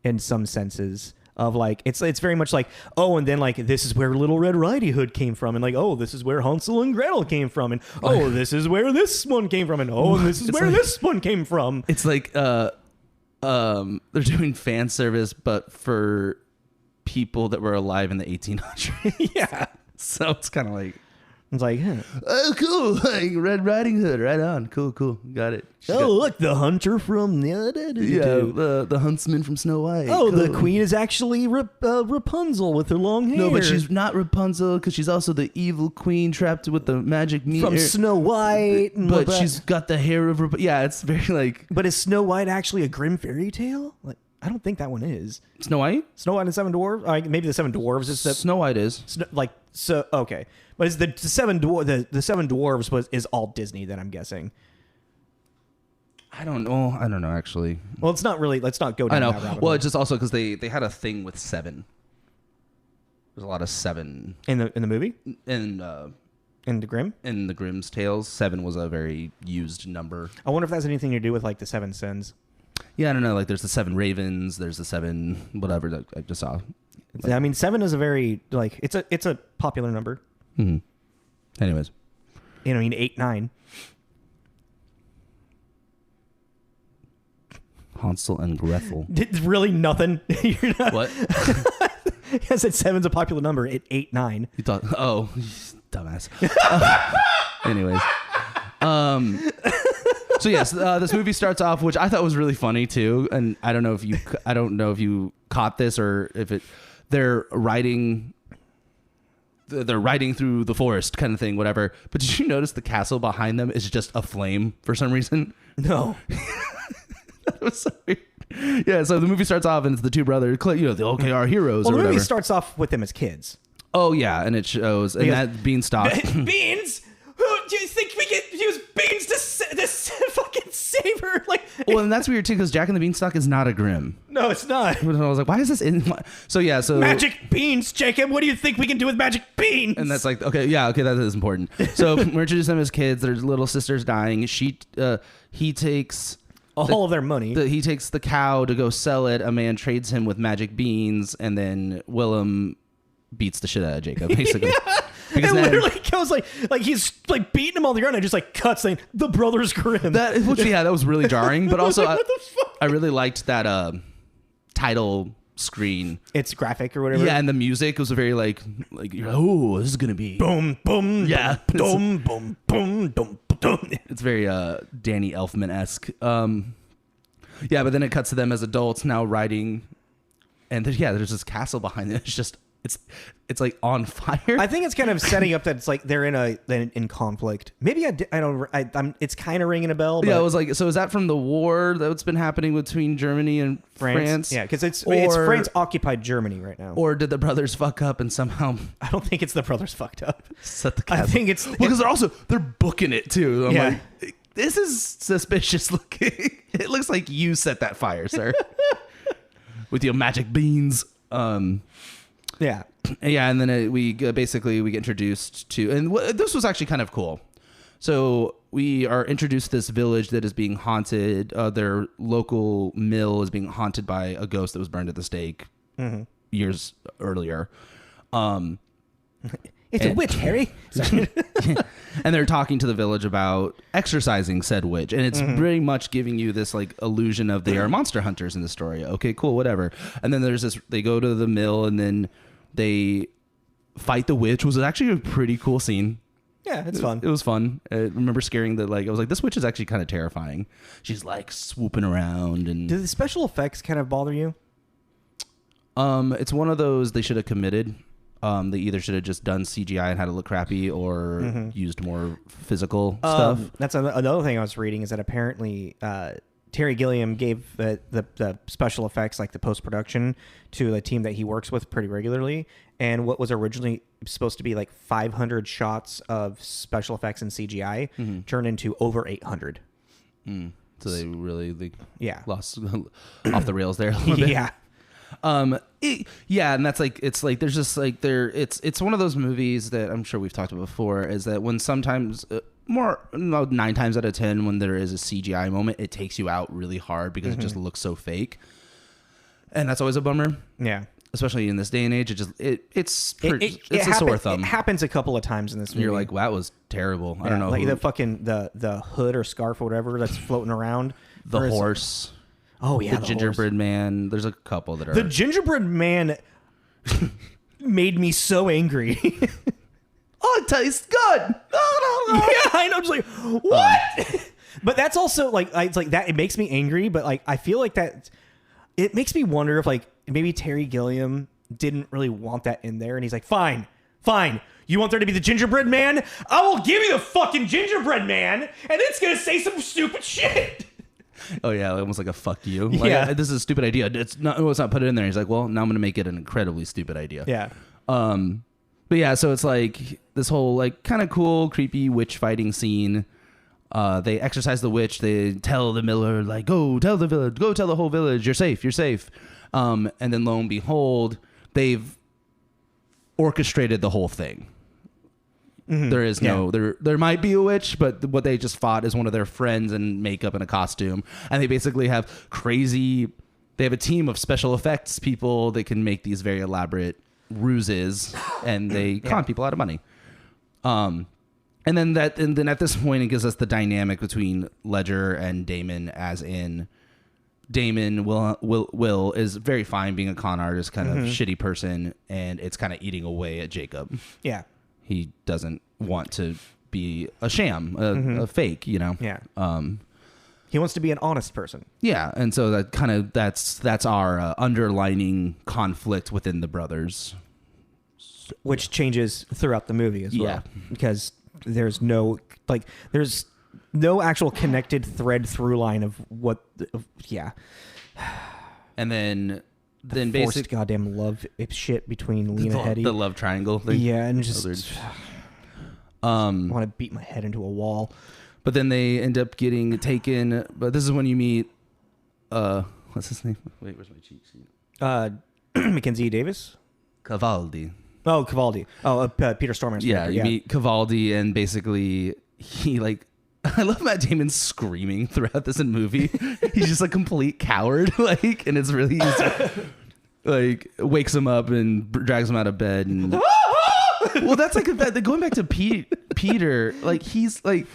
in some senses of it's very much and then this is where Little Red Riding Hood came from, and this is where Hansel and Gretel came from, and this is where this one came from, and and this is where this one came from. It's they're doing fan service, but for people that were alive in the 1800s. Yeah. So it's kind of it's oh, cool. Red Riding Hood. Right on. Cool. Got it. Look, the hunter from the huntsman from Snow White. Oh, cool. The queen is actually Rapunzel with her long hair. No, but she's not Rapunzel because she's also the evil queen trapped with the magic mirror. From Snow White. But she's got the hair of Rapunzel. Yeah, it's very But is Snow White actually a Grimm fairy tale? I don't think that one is. Snow White? Snow White and Seven Dwarfs? Maybe the Seven Dwarves is the... Snow White is. Okay. But it's the Seven Dwarves is all Disney then, I'm guessing. I don't know, actually. Well, it's not really... Let's not go down that rabbit hole. Well, it's just also because they had a thing with 7. There's a lot of 7. In the movie? In the Grimm? In the Grimm's tales, 7 was a very used number. I wonder if that has anything to do with the 7 sins. Yeah, I don't know. There's the 7 ravens. There's the 7 whatever that I just saw. 7 is a very it's a popular number. Mm-hmm. Anyways, 8, 9. Hansel and Gretel. It's really nothing. You're not, what? I said 7's a popular number. 8, 9. You thought? Oh, dumbass. Anyways, so yes, this movie starts off, which I thought was really funny too, and I don't know if you caught this or if they're riding through the forest kind of thing, whatever. But did you notice the castle behind them is just a flame for some reason? No. That was so weird. Yeah, so the movie starts off and it's the two brothers, the OKR heroes. Well, or the whatever. movie starts off with them as kids. Oh yeah, and it shows that Beanstalk. Beans? Who do you think we get use beans to fucking save flavor. Like, well, and that's weird too because Jack and the Beanstalk is not a Grimm. no, it's not. And I was like, why is this in? So Magic beans, Jacob. What do you think we can do with magic beans? And that's like, okay, that is important. So we're introducing them as kids. Their little sister's dying. He takes all of their money. He takes the cow to go sell it. A man trades him with magic beans, and then Willem beats the shit out of Jacob, basically. Yeah. Because it then, literally goes like he's like beating him on the ground and just like cuts saying the Brothers Grimm. That was really jarring. But also, like, what the fuck? I really liked that title screen. It's graphic or whatever. Yeah, and the music was very like oh, this is gonna be boom boom. Yeah, boom boom boom boom boom. It's very Danny Elfman-esque. Yeah, but then it cuts to them as adults now riding, and there's this castle behind it. It's just it's like on fire. I think it's kind of setting up that it's like they're in conflict. Maybe I'm it's kind of ringing a bell. But yeah, it was like, so is that from the war that's been happening between Germany and France? Yeah, because it's France occupied Germany right now. Or did the brothers fuck up and somehow? I don't think it's the brothers fucked up. Set the castle. I think it's because they're booking it too. I'm yeah. like, this is suspicious looking. It looks like you set that fire, sir, with your magic beans. Yeah. Yeah, and then we get introduced to, and this was actually kind of cool. So we are introduced to this village that is being haunted. Their local mill is being haunted by a ghost that was burned at the stake years earlier. It's a witch, Harry. And they're talking to the village about exorcising said witch. And it's very much giving you this like illusion of they are monster hunters in the story. Okay, cool, whatever. And then there's this, they go to the mill and then they fight the witch. Was actually a pretty cool scene. Yeah, it's fun. It was fun. I remember scaring I was like, this witch is actually kind of terrifying. She's like swooping around. And do the special effects kind of bother you? It's one of those they should have committed. They either should have just done CGI and had it look crappy or used more physical stuff. That's another thing I was reading is that apparently Terry Gilliam gave the special effects, like the post-production, to a team that he works with pretty regularly. And what was originally supposed to be like 500 shots of special effects and CGI turned into over 800. So they really lost off the rails there a little bit. Yeah. And that's like, it's like there's just like it's one of those movies that I'm sure we've talked about before, is that when sometimes 9 times out of 10 when there is a CGI moment, it takes you out really hard because it just looks so fake, and that's always a bummer. Yeah, especially in this day and age, it's a sore thumb. It happens a couple of times in this movie. You're like, wow, that was terrible. Yeah, I don't know, like the fucking the hood or scarf or whatever that's floating around, the horse. Oh yeah, the gingerbread man. There's a couple that are. The gingerbread man made me so angry. Oh, it tastes good. Yeah, I know. I'm just like, what? But that's also like, it's like that. It makes me angry, but like I feel like that. It makes me wonder if like maybe Terry Gilliam didn't really want that in there, and he's like, fine. You want there to be the gingerbread man? I will give you the fucking gingerbread man, and it's gonna say some stupid shit. Oh yeah, almost like a fuck you. Like, yeah, this is a stupid idea. Let's not put it in there. He's like, well, now I'm gonna make it an incredibly stupid idea. Yeah. But yeah, so it's like this whole like kind of cool, creepy witch fighting scene. They exorcise the witch. They tell the miller like, go tell the village, go tell the whole village, you're safe. And then lo and behold, they've orchestrated the whole thing. There is there might be a witch, but what they just fought is one of their friends in makeup and a costume. And they basically have they have a team of special effects people that can make these very elaborate ruses, and they con people out of money. And then at this point, it gives us the dynamic between Ledger and Damon, as in Damon Will is very fine being a con artist, kind of shitty person, and it's kind of eating away at Jacob. Yeah. He doesn't want to be a sham, a fake, you know? Yeah. He wants to be an honest person. Yeah. And so that kind of, that's our underlining conflict within the brothers. Which changes throughout the movie as well. Yeah. Because there's no actual connected thread through line of what, And then basically goddamn love shit between Lena Headey. The love triangle thing. Yeah, and just want to beat my head into a wall. But then they end up getting taken. But this is when you meet, what's his name? Wait, where's my cheat sheet? Mackenzie Davis? Cavaldi. Oh, Cavaldi. Oh, Peter Stormare's Yeah, character. you meet Cavaldi, and basically he like. I love Matt Damon screaming throughout this movie. He's just a complete coward, like, and it's really like wakes him up and drags him out of bed. And well, that's like going back to Peter. Like he's like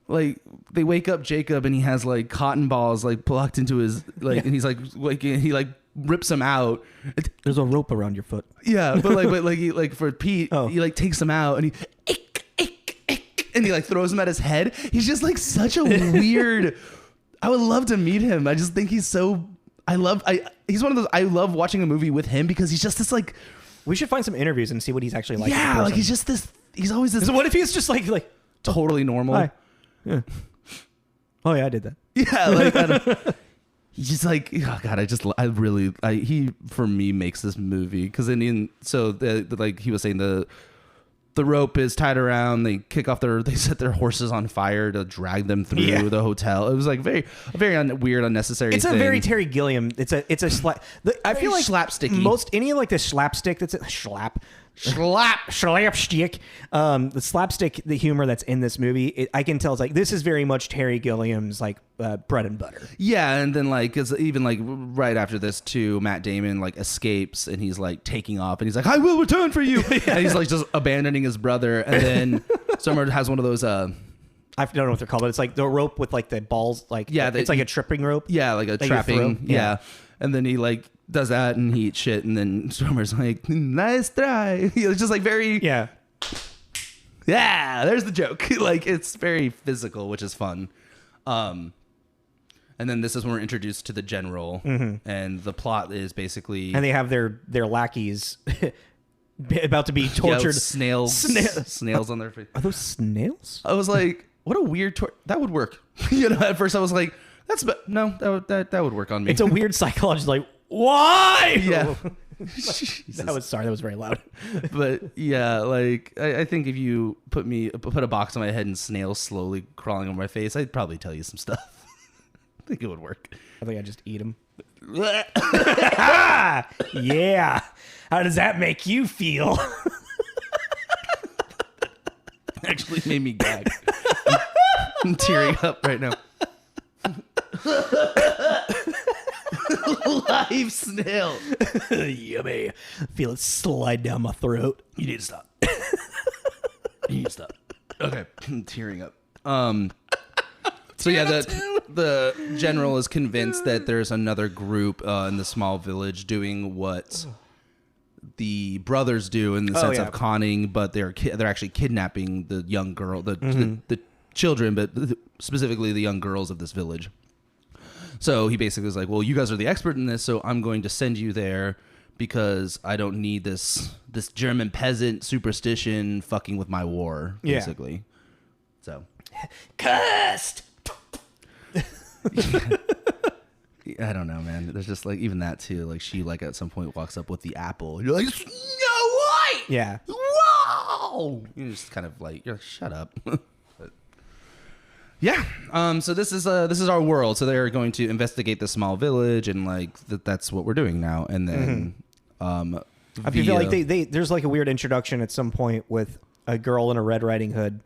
they wake up Jacob and he has like cotton balls like plucked into his like, and he's like he like rips him out. There's a rope around your foot. Yeah, but like for Pete, he like takes him out and he. And he like throws him at his head. He's just like such a weird. I would love to meet him. I just think he's so. He's one of those. I love watching a movie with him because he's just this like. We should find some interviews and see what he's actually like. Yeah, like he's just this. He's always this. So what if he's just like totally normal? Hi. Yeah. Oh yeah, I did that. Yeah, like he's just like, oh god, he for me makes this movie because like he was saying the rope is tied around. They they set their horses on fire to drag them through the hotel. It was like weird, unnecessary. It's thing. a very Terry Gilliam. I feel like slapsticky. Any of like the slapstick that's slapstick. The slapstick, the humor that's in this movie, I can tell it's like this is very much Terry Gilliam's like bread and butter. Yeah, and then like cause even like right after this too, Matt Damon like escapes and he's like taking off and he's like, "I will return for you," and he's like just abandoning his brother. And then Summer has one of those. I don't know what they're called, but it's like the rope with like the balls. Like it's like a tripping rope. Yeah, like a trapping. Yeah, and then he like does that and he eats shit, and then Stormer's like, "Nice try." It's just like very yeah. There's the joke. Like it's very physical, which is fun. And then this is when we're introduced to the general, and the plot is basically, and they have their lackeys about to be tortured. Snails on their face. Are those snails? I was like, what a weird that would work. At first I was like, that would work on me. It's a weird psychology. Like, why? Yeah. That was very loud. But yeah, like I think if you put a box on my head and snails slowly crawling on my face, I'd probably tell you some stuff. I think it would work. I think I just eat them. Yeah. How does that make you feel? Actually made me gag. I'm tearing up right now. Live snail. Yummy. Feel it slide down my throat. You need to stop. Okay. I'm tearing up. So yeah, the general is convinced that there's another group in the small village doing what the brothers do in the sense of conning, but they're actually kidnapping the young girl, the children, but specifically the young girls of this village. So he basically is like, well, you guys are the expert in this, so I'm going to send you there because I don't need this German peasant superstition fucking with my war, basically. So cursed. I don't know, man. There's just like even that too. Like she like at some point walks up with the apple. You're like, no way. Yeah. Wow. You're just kind of like, you're like, shut up. But, yeah. So this is our world. So they're going to investigate the small village and like that's what we're doing now. And then I feel like there's like a weird introduction at some point with a girl in a Red Riding Hood.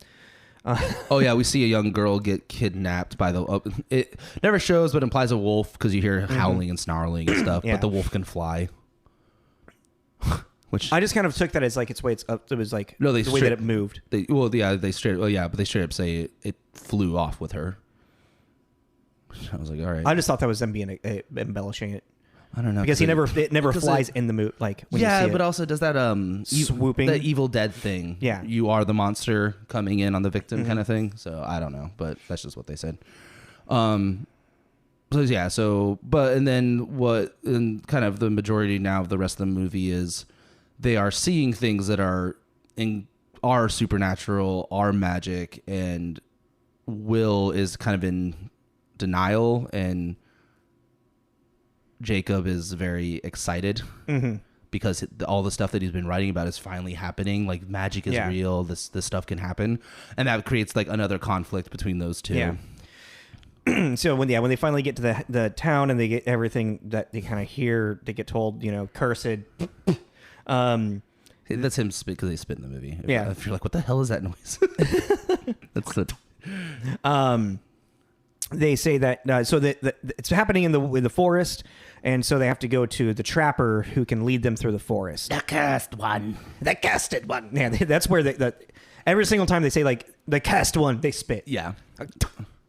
Oh yeah, we see a young girl get kidnapped by it never shows but implies a wolf because you hear howling and snarling and stuff, but the wolf can fly. Which I just kind of took that as like its way it's up. It was like the way that it moved. They straight up say it flew off with her. I was like, all right. I just thought that was them being embellishing it. I don't know because it never flies in the movie. Like when you see but also does that swooping, the Evil Dead thing. Yeah, you are the monster coming in on the victim kind of thing. So I don't know, but that's just what they said. And then what? And kind of the majority now of the rest of the movie is they are seeing things that are supernatural, are magic, and Will is kind of in denial and Jacob is very excited, because all the stuff that he's been writing about is finally happening. Like magic is real. This stuff can happen, and that creates like another conflict between those two. Yeah. So when they finally get to the town and they get everything that they kind of hear, they get told, cursed. That's him because they spit in the movie. If you're like, what the hell is that noise? That's the. They say that so that it's happening in the forest, and so they have to go to the trapper who can lead them through the forest. The cursed one. The cursed one. Yeah, that's where every single time they say like the cursed one, they spit. Yeah.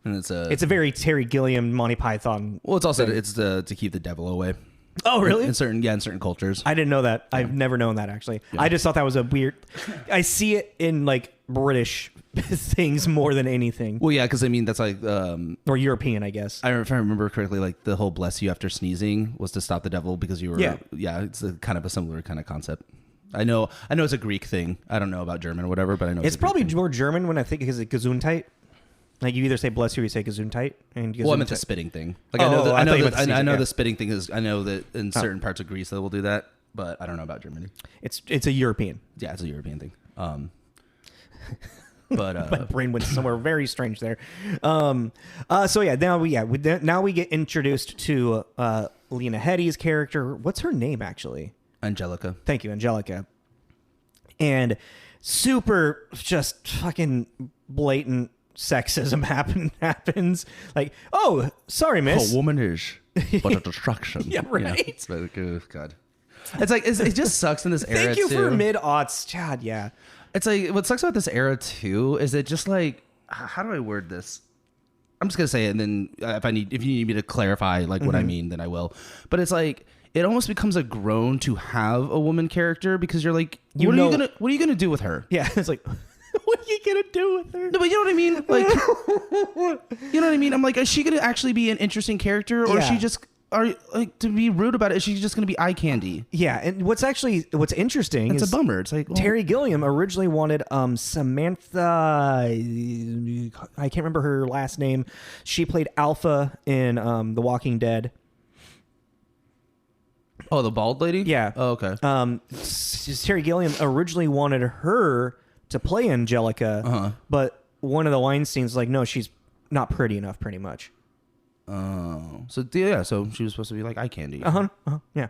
And it's a very Terry Gilliam, Monty Python. Well, it's also to keep the devil away. Oh, really? In certain cultures. I didn't know that. I've never known that, actually. Yeah. I just thought that was a weird... I see it in, like, British things more than anything. Well, yeah, because, I mean, that's like... or European, I guess. If I remember correctly, like, the whole bless you after sneezing was to stop the devil because you were... Yeah, it's kind of a similar kind of concept. I know it's a Greek thing. I don't know about German or whatever, but I know it's probably more German when I think because it's Gesundheit. Like you either say bless you or you say Gesundheit. And well, I meant the spitting thing. Like I know the spitting thing is. I know that in certain parts of Greece they will do that, but I don't know about Germany. It's a European. Yeah, it's a European thing. But my brain went somewhere very strange there. So yeah, now we get introduced to Lena Headey's character. What's her name actually? Angelica. Thank you, Angelica. And super just fucking blatant sexism happens. Like, oh, sorry, miss. A woman is but a distraction. Yeah, right. Yeah, it's like, God. It's like it just sucks in this era. Thank you too. for mid-aughts, God. Yeah. It's like what sucks about this era too is it just like how do I word this? I'm just gonna say it, and then if you need me to clarify like what I mean, then I will. But it's like it almost becomes a groan to have a woman character because you're like, what are you gonna do with her? Yeah, it's like. What are you gonna do with her? No, but you know what I mean. Like, you know what I mean. I'm like, is she gonna actually be an interesting character, or is she just to be rude about it? Is she just gonna be eye candy? Yeah, and what's interesting? It's a bummer. It's like Terry Gilliam originally wanted Samantha. I can't remember her last name. She played Alpha in The Walking Dead. Oh, the bald lady. Yeah. Oh, okay. Terry Gilliam originally wanted her to play Angelica, but one of the Weinsteins like, no, she's not pretty enough, pretty much. Oh, so she was supposed to be like eye candy. Yeah.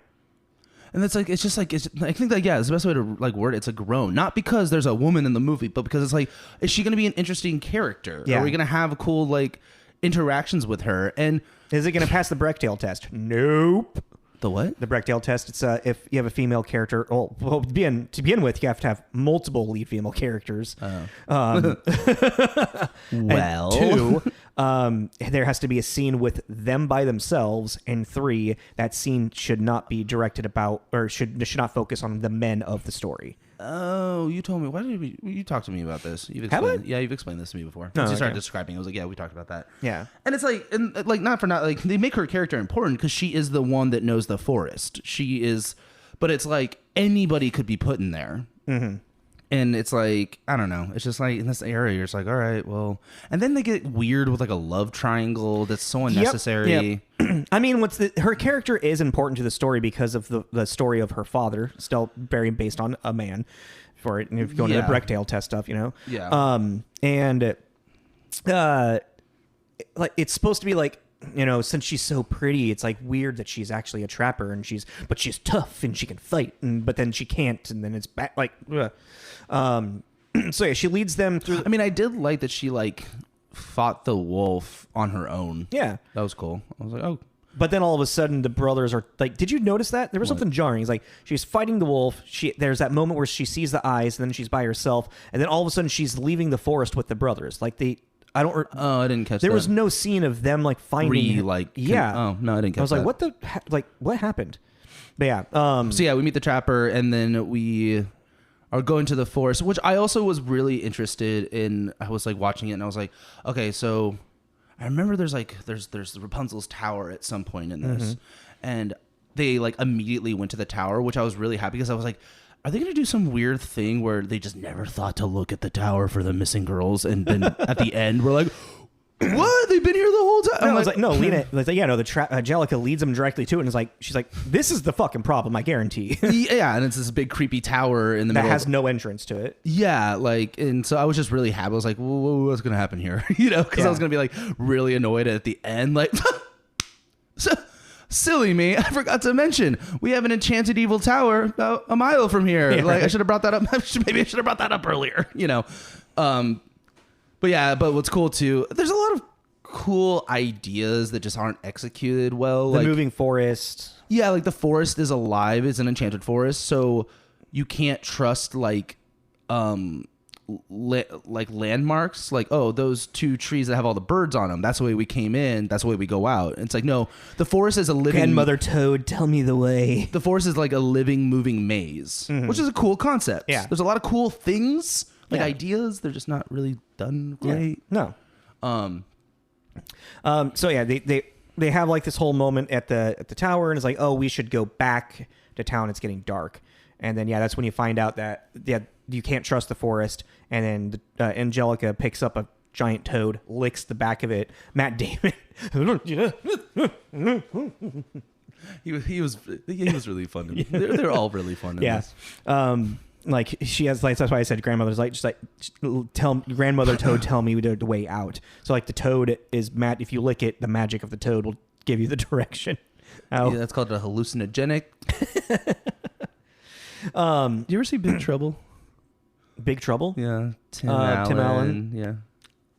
And it's like I think that it's the best way to like word it. It's a groan, not because there's a woman in the movie, but because it's like, is she going to be an interesting character? Yeah. Are we going to have cool like interactions with her? And is it going to pass the Bechdel test? Nope. The what? The Bechdel test. It's if you have a female character. Well, to begin with, you have to have multiple lead female characters. Well, and 2, there has to be a scene with them by themselves, and 3, that scene should not be directed about or should not focus on the men of the story. Oh, you told me. Why did you talk to me about this? Have I? Yeah, you've explained this to me before. Once you started describing it, I was like, yeah, we talked about that. Yeah. And it's like, not for not, like, they make her character important because she is the one that knows the forest. She is, but it's like anybody could be put in there. Mm-hmm. And it's like, I don't know. It's just like in this area, you're just like, all right, well. And then they get weird with like a love triangle that's so unnecessary. Yep. I mean, her character is important to the story because of the story of her father, still very based on a man. For it, and if you go into the Bechdel test stuff, you know. Yeah. And like it's supposed to be like, you know, since she's so pretty, it's like weird that she's actually a trapper and she's tough and she can fight, but then she can't, and then it's back like. So yeah, she leads them through. I mean, I did like that she like fought the wolf on her own. Yeah, that was cool. I was like, oh. But then all of a sudden, the brothers are like, did you notice that? There was something jarring. It's like she's fighting the wolf. There's that moment where she sees the eyes, and then she's by herself, and then all of a sudden she's leaving the forest with the brothers. Like I didn't catch that. There was no scene of them like finding no, I didn't catch that. I was like, what happened? But yeah. So yeah, we meet the trapper, and then we are going to the forest, which I also was really interested in. I was like watching it, and I was like, okay, so I remember there's Rapunzel's tower at some point in this, and they like immediately went to the tower, which I was really happy because I was like, are they going to do some weird thing where they just never thought to look at the tower for the missing girls, and then at the end we're like, what? They've been here the whole time. I was like, no, Lena, like, yeah, no, Angelica leads them directly to it, and is like, she's like, this is the fucking problem, I guarantee. Yeah, and it's this big creepy tower in the middle that has no entrance to it. Yeah, like, and so I was just really happy. I was like, what's gonna happen here? You know, because I was gonna be like really annoyed at the end, like, silly me, I forgot to mention we have an enchanted evil tower about a mile from here. Yeah, like, I should have brought that up. Maybe I should have brought that up earlier. You know, but yeah, but what's cool too, there's a lot of cool ideas that just aren't executed well. The like moving forest. Yeah, like the forest is alive. It's an enchanted forest, so you can't trust like landmarks. Like, oh, those 2 trees that have all the birds on them. That's the way we came in. That's the way we go out. It's like, no, the forest is a living. Grandmother Toad, tell me the way. The forest is like a living, moving maze, which is a cool concept. Yeah, there's a lot of cool things, like ideas. They're just not really done great. Yeah. No. So yeah, they have like this whole moment at the tower, and it's like, oh, we should go back to town. It's getting dark, and then that's when you find out that you can't trust the forest, and then Angelica picks up a giant toad, licks the back of it. Matt Damon. he was really fun to me. They're all really fun. In this. Like she has, like, that's why I said grandmother's like, just like, tell Grandmother Toad, tell me the way out. So like the toad is Matt. If you lick it, the magic of the toad will give you the direction. Yeah, that's called a hallucinogenic. You ever see Big Trouble? Big Trouble? Yeah, Tim Allen. Yeah,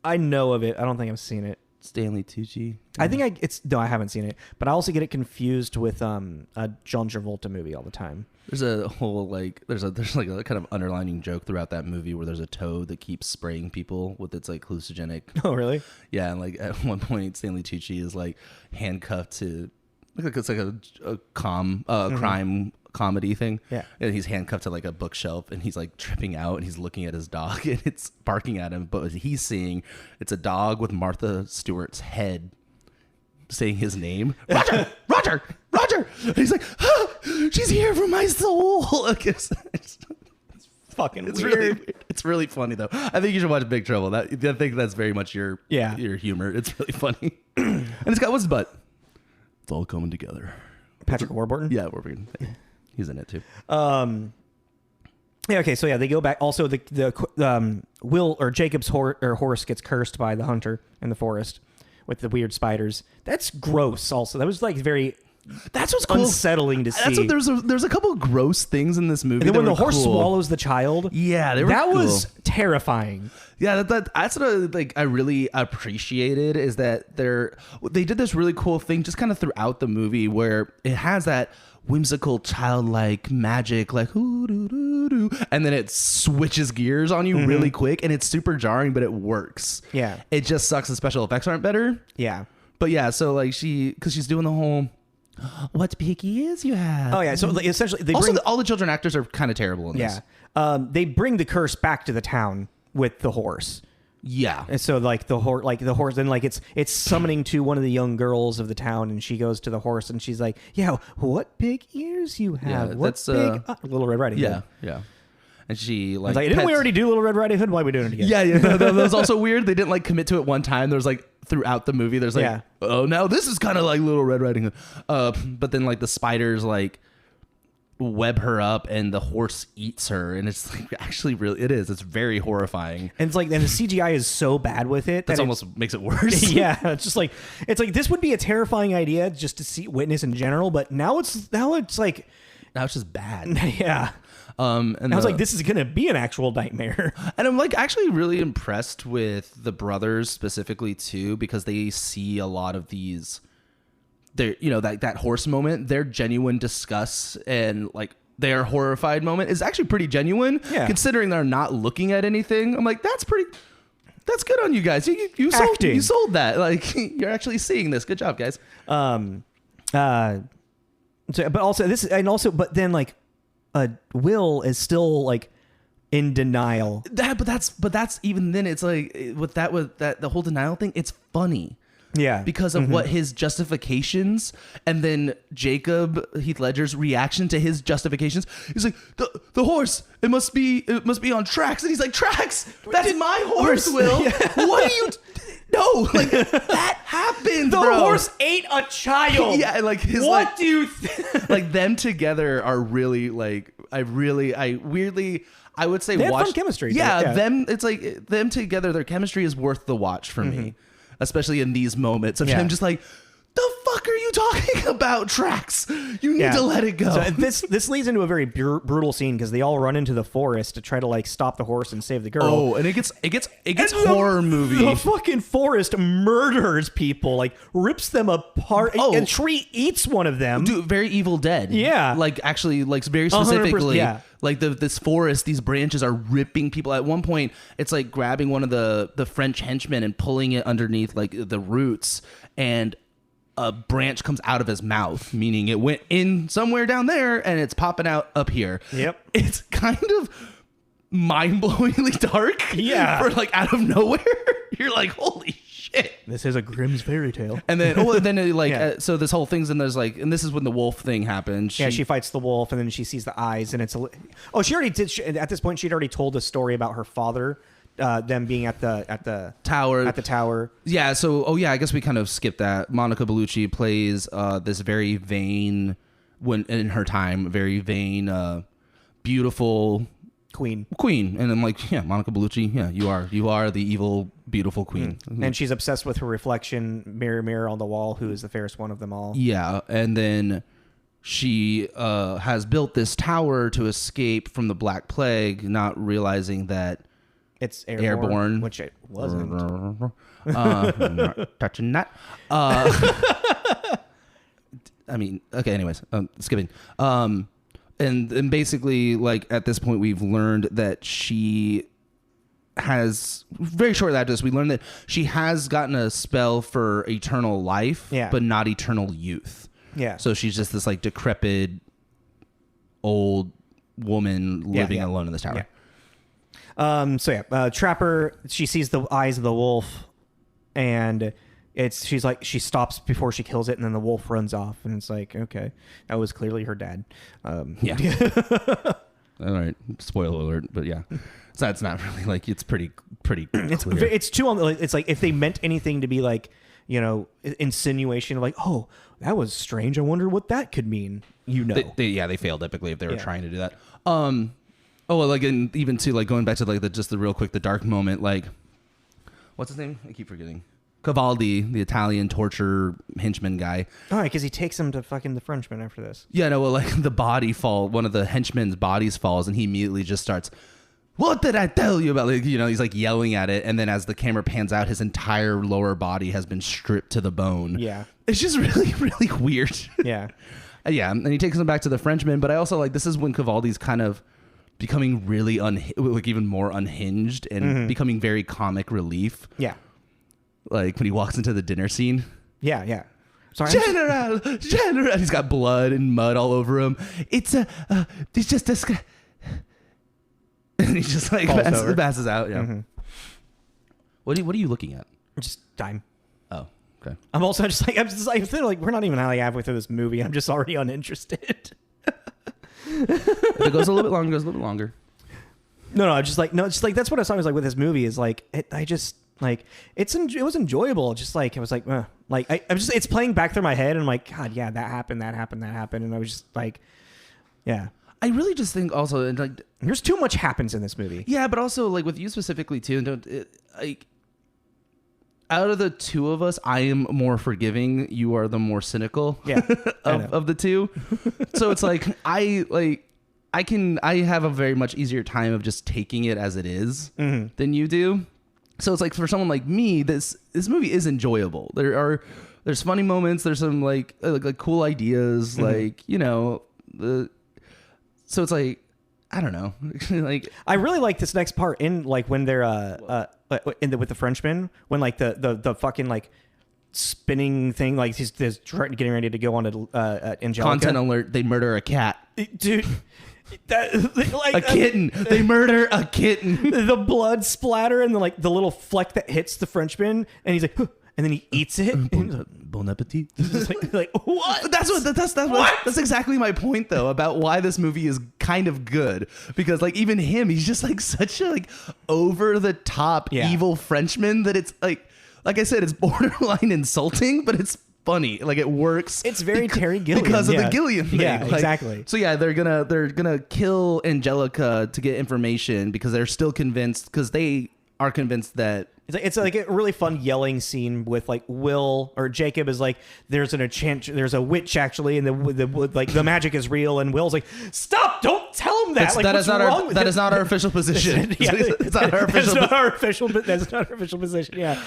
I know of it. I don't think I've seen it. Stanley Tucci. I think I haven't seen it, but I also get it confused with a John Travolta movie all the time. There's a whole there's like a kind of underlining joke throughout that movie where there's a toad that keeps spraying people with its like hallucinogenic. Oh, really? Yeah, and like at one point Stanley Tucci is like handcuffed to it's like a crime comedy thing. Yeah. And he's handcuffed to like a bookshelf, and he's like tripping out, and he's looking at his dog, and it's barking at him, but what he's seeing, it's a dog with Martha Stewart's head saying his name. Roger, Roger, Roger. And he's like, she's here for my soul. It's fucking it's weird. Really weird. It's really funny though. I think you should watch Big Trouble. I think that's very much your humor. It's really funny. And it's got, what's his butt? It's all coming together. Patrick Warburton? Yeah, Warburton. He's in it too. Yeah. Okay. So yeah, they go back. Also, the Will or Jacob's horse gets cursed by the hunter in the forest with the weird spiders. That's gross. Also, that was like very. That's what's cool. Unsettling to see. That's what, there's a couple of gross things in this movie. And then when the horse swallows the child, yeah, that was terrifying. Yeah, that's what I really appreciated, is that they did this really cool thing just kind of throughout the movie where it has that whimsical childlike magic, like ooh, doo, doo, doo, and then it switches gears on you really quick, and it's super jarring, but it works. Yeah, it just sucks the special effects aren't better. Yeah, but yeah, so like because she's doing the whole. What picky ears you have? Oh yeah, so essentially, all the children actors are kind of terrible in this. Yeah, they bring the curse back to the town with the horse. Yeah, and so like the horse, then like it's summoning to one of the young girls of the town, and she goes to the horse, and she's like, "Yeah, what big ears you have? Yeah, what big Little Red Riding Hood." Yeah. And she like didn't we already do Little Red Riding Hood? Why are we doing it again? Yeah. That was also weird. They didn't like commit to it one time. There's like throughout the movie, there's like, oh, now this is kind of like Little Red Riding Hood. But then like the spiders like web her up, and the horse eats her, and it's like actually really it's very horrifying. And it's like, and the CGI is so bad with it that almost makes it worse. Yeah, it's like this would be a terrifying idea just to witness in general, but now it's just bad. Yeah. And I was like, this is going to be an actual nightmare. And I'm like actually really impressed with the brothers specifically too, because they see a lot of these, that horse moment, their genuine disgust and like their horrified moment is actually pretty genuine, considering they're not looking at anything. I'm like, that's good on you guys. You sold that. Like, you're actually seeing this. Good job, guys. But then like, Will is still like in denial. But that's even then. It's like with that the whole denial thing. It's funny, because of what his justifications, and then Jacob Heath Ledger's reaction to his justifications. He's like, the horse. It must be on tracks, and he's like, tracks. That's my horse, Will. What are you? No, like that happened. The bro. horse ate a child. Yeah, like his what do you think? like them together are really like I weirdly I would say they had watch fun chemistry. Yeah, them. It's like them together. Their chemistry is worth the watch for me, especially in these moments of him just like, the fuck are you talking about, Trax? You need to let it go. So this leads into a very brutal scene because they all run into the forest to try to like stop the horse and save the girl. Oh, and it gets horror movie. The fucking forest murders people, like rips them apart. Oh. A tree eats one of them. Dude, very Evil Dead. Yeah. Like actually, like very specifically. Yeah. Like this forest, these branches are ripping people. At one point, it's like grabbing one of the French henchmen and pulling it underneath like the roots, and a branch comes out of his mouth, meaning it went in somewhere down there and it's popping out up here. Yep. It's kind of mind-blowingly dark. Yeah. For like out of nowhere. You're like, holy shit. This is a Grimm's fairy tale. And then, so this whole thing's, and there's like, and this is when the wolf thing happens. She fights the wolf, and then she sees the eyes, and it's she already did. At this point, she'd already told a story about her father, them being at the tower. Yeah. So, I guess we kind of skipped that. Monica Bellucci plays this very vain, when in her time, very vain, beautiful queen, and I'm like, yeah, Monica Bellucci, yeah, you are the evil, beautiful queen, and she's obsessed with her reflection, mirror on the wall, who is the fairest one of them all. Yeah, and then she has built this tower to escape from the Black Plague, not realizing that it's airborne. Which it wasn't. I'm not touching that. I mean, okay. Anyways, skipping. And basically, like at this point, we've learned that she has very shortly after this. We learned that she has gotten a spell for eternal life, but not eternal youth. Yeah. So she's just this like decrepit old woman living alone in this tower. Yeah. Trapper. She sees the eyes of the wolf, and she stops before she kills it, and then the wolf runs off, and it's like, okay, that was clearly her dad. Yeah. All right. Spoiler alert, but yeah. So it's not really like, it's pretty clear. It's too on. It's like if they meant anything to be like, insinuation of like, oh, that was strange. I wonder what that could mean. They failed epically if they were trying to do that. And even to like going back to like the real quick, the dark moment, like, what's his name? I keep forgetting. Cavaldi, the Italian torture henchman guy. Oh, because he takes him to fucking the Frenchman after this. Yeah, no, well, like one of the henchmen's bodies falls, and he immediately just starts, what did I tell you about? Like, he's like yelling at it, and then as the camera pans out, his entire lower body has been stripped to the bone. Yeah. It's just really, really weird. Yeah. Yeah, and he takes him back to the Frenchman, but I also like, this is when Cavaldi's kind of becoming really even more unhinged and becoming very comic relief. Yeah. Like when he walks into the dinner scene. Yeah. Sorry, General. He's got blood and mud all over him. It's just this guy. And he just like passes out. Yeah. Mm-hmm. What are you looking at? Just time. Oh, okay. I'm also just like feel like we're not even halfway through this movie. I'm just already uninterested. If it goes a little bit longer, it goes a little bit longer. No, just like that's what I was like with this movie is like it was enjoyable. Just like I was like, it's playing back through my head, and I'm like, God, yeah, that happened, and I was just like, yeah. I really just think also, and like, there's too much happens in this movie. Yeah, but also like with you specifically too, like out of the two of us, I am more forgiving. You are the more cynical. Yeah, of the two. So it's like I have a very much easier time of just taking it as it is than you do. So it's like for someone like me, this movie is enjoyable. There's funny moments. There's some like cool ideas. So it's like, I don't know. Like I really like this next part in like when they're with the Frenchman, when like the fucking like spinning thing, like he's getting ready to go on to Angelica. Content alert: they murder a cat, dude. A kitten. They murder a kitten. The blood splatter and the little fleck that hits the Frenchman, and he's like, huh, and then he eats it. Bon appetit. like what? That's exactly my point though about why this movie is kind of good, because like even him, he's just like such a like over the top evil Frenchman that it's like like I said, it's borderline insulting, but it's funny. Like it works. It's very Terry Gilliam because of the Gilliam thing. Yeah, like, exactly. So yeah, they're gonna kill Angelica to get information because they're still convinced, because they are convinced that it's like a really fun yelling scene with like Will or Jacob is like, there's a witch actually, and the magic is real, and Will's like, stop, don't tell him that. Like, that is not our official position. Yeah, it's not our official. That's not our official position. Yeah.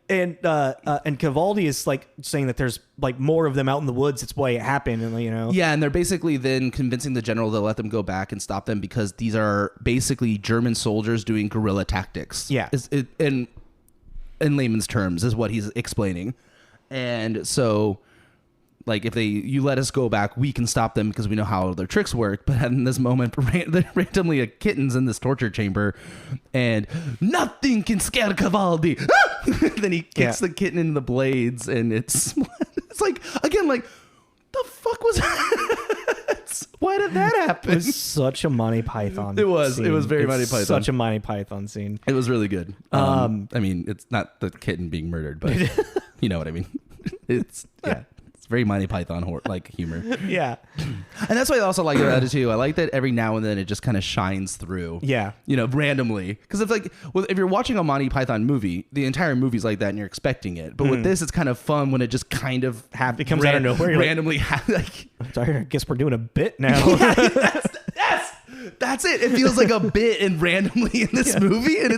And Cavaldi is like saying that there's like more of them out in the woods. It's why it happened, and you know. Yeah, and they're basically then convincing the general to let them go back and stop them because these are basically German soldiers doing guerrilla tactics. Yeah, in layman's terms is what he's explaining, and so. Like, if you let us go back, we can stop them because we know how their tricks work. But in this moment, randomly a kitten's in this torture chamber, and nothing can scare Cavaldi. Then he kicks the kitten in the blades, and it's like, again, like, the fuck was that? Why did that happen? It was such a Monty Python It was. scene. It was very Monty Python. Such a Monty Python scene. It was really good. I mean, it's not the kitten being murdered, but you know what I mean. It's, yeah. Very Monty Python humor. Yeah. And that's why I also like about it too. I like that every now and then it just kind of shines through. Yeah. You know, randomly. Because if you're watching a Monty Python movie, the entire movie's like that and you're expecting it. But with this, it's kind of fun when it just kind of it comes out of nowhere. Randomly Sorry, I guess we're doing a bit now. That's it. It feels like a bit and randomly in this movie, and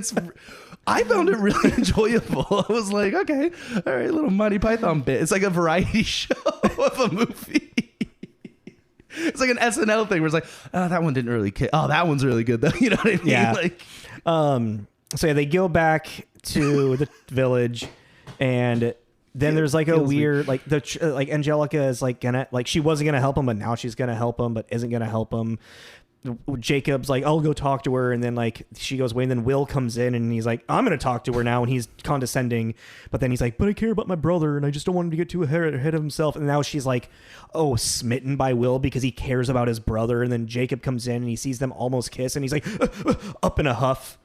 I found it really enjoyable. I was like, okay, all right, little Monty Python bit. It's like a variety show of a movie. It's like an SNL thing where it's like, oh, that one didn't really kick. Oh, that one's really good though. You know what I mean? Yeah. Like, so yeah, they go back to the village, and then there's like a weird, like Angelica is like she wasn't gonna help him, but now she's gonna help him, but isn't gonna help him. Jacob's like, I'll go talk to her, and then like she goes away, and then Will comes in and he's like, I'm gonna talk to her now, and he's condescending, but then he's like, but I care about my brother and I just don't want him to get too ahead of himself. And now she's like, oh, smitten by Will because he cares about his brother. And then Jacob comes in and he sees them almost kiss, and he's like up in a huff.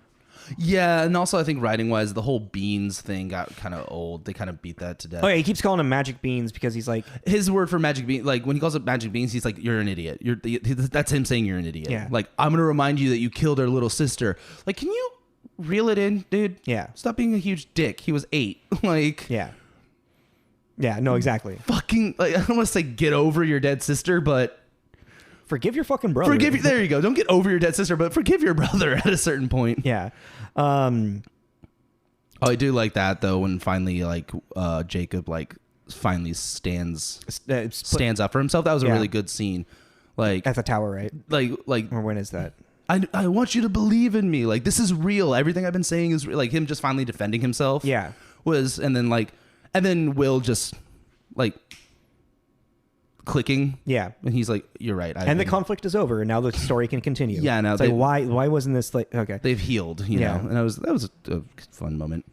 Yeah, and also I think writing wise, the whole beans thing got kind of old. They kind of beat that to death. Oh yeah, he keeps calling them magic beans because he's like, his word for magic bean, like when he calls it magic beans, he's like, you're an idiot. That's him saying you're an idiot. Yeah. Like, I'm gonna remind you that you killed our little sister. Like, can you reel it in, dude? Yeah. Stop being a huge dick. He was 8. Like, yeah, no, exactly. Fucking, like, I don't want to say get over your dead sister, but forgive your fucking brother. There you go. Don't get over your dead sister, but forgive your brother at a certain point. Yeah. I do like that though, when finally like Jacob like finally stands up for himself. That was a really good scene. Like at the tower, right? Like or when is that? I want you to believe in me. Like, this is real. Everything I've been saying is real. Like him just finally defending himself. Yeah. And then Will just like clicking. Yeah. And he's like, you're right. And the conflict is over, and now the story can continue. Yeah. Now it's like, why wasn't this like, okay. They've healed, you know, and that was a fun moment.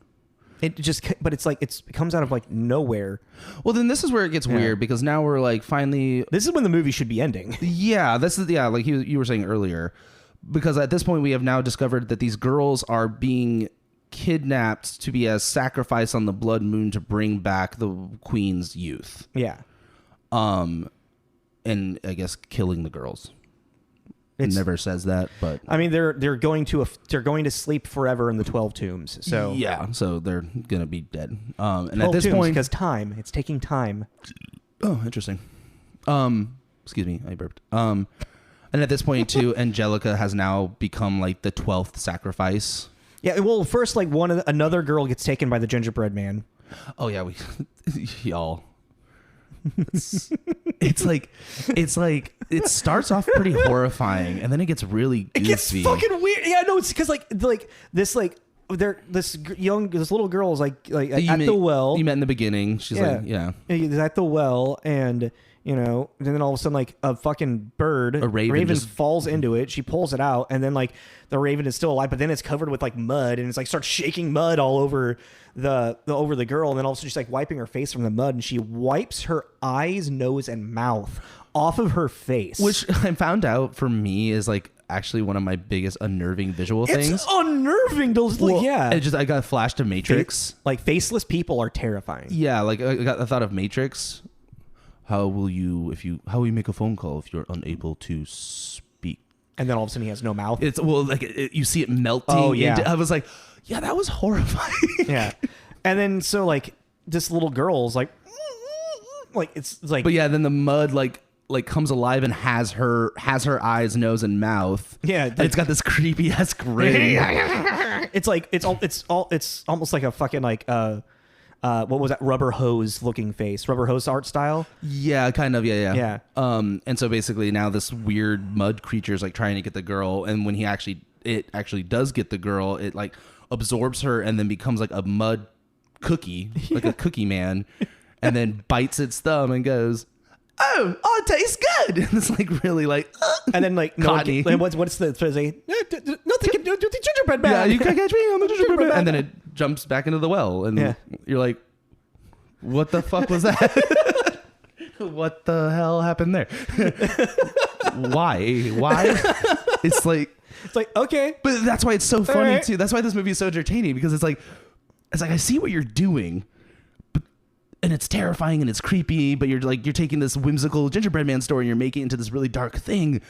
But it's like, it comes out of like nowhere. Well, then this is where it gets weird, because now we're like, finally, this is when the movie should be ending. Yeah. Like you were saying earlier, because at this point we have now discovered that these girls are being kidnapped to be a sacrifice on the blood moon to bring back the queen's youth. Yeah. And I guess killing the girls. It never says that, but I mean, they're going to sleep forever in the 12 tombs. So yeah, so they're gonna be dead. And 12 at this tombs, point, because it's taking time. Oh, interesting. Excuse me, I burped. And at this point too, Angelica has now become like the 12th sacrifice. Yeah. Well, first, like another girl gets taken by the gingerbread man. Oh yeah, y'all. It's like it starts off pretty horrifying, and then it gets really goofy. It gets fucking weird. Yeah, no, it's because this little girl is like at the well. You met in the beginning. She's He's at the well, and and then all of a sudden, like a fucking bird, a raven falls into it. She pulls it out, and then like the raven is still alive, but then it's covered with like mud, and it's like starts shaking mud all over the girl, and then all of a sudden she's like wiping her face from the mud, and she wipes her eyes, nose, and mouth off of her face. Which I found out for me is like, actually one of my biggest unnerving visual things. It's unnerving to I got flashed to Matrix. Like faceless people are terrifying. Yeah, like I thought of Matrix. How will you make a phone call if you're unable to speak? And then all of a sudden he has no mouth. It's you see it melting. Oh yeah. I was like, yeah, that was horrifying. Yeah. And then so like this little girl's like it's like. But yeah, then the mud like comes alive and has her eyes, nose, and mouth. Yeah, and it's got this creepy ass grin. It's like it's almost like a fucking like what was that, rubber hose looking face, rubber hose art style. Yeah, kind of. Yeah. Yeah. And so basically now this weird mud creature is like trying to get the girl, and when it actually does get the girl, it like absorbs her and then becomes like a mud cookie, like a cookie man, and then bites its thumb and goes, oh, it tastes good. And it's like really like, and then like Courtney. what's the phrase? Nothing can do the gingerbread man. Yeah, you can catch me on the gingerbread man. And then it jumps back into the well, and you're like, what the fuck was that? What the hell happened there? Why? It's like okay, but that's why it's so funny right. too. That's why this movie is so entertaining, because it's like I see what you're doing, and it's terrifying and it's creepy, but you're taking this whimsical gingerbread man story and you're making it into this really dark thing.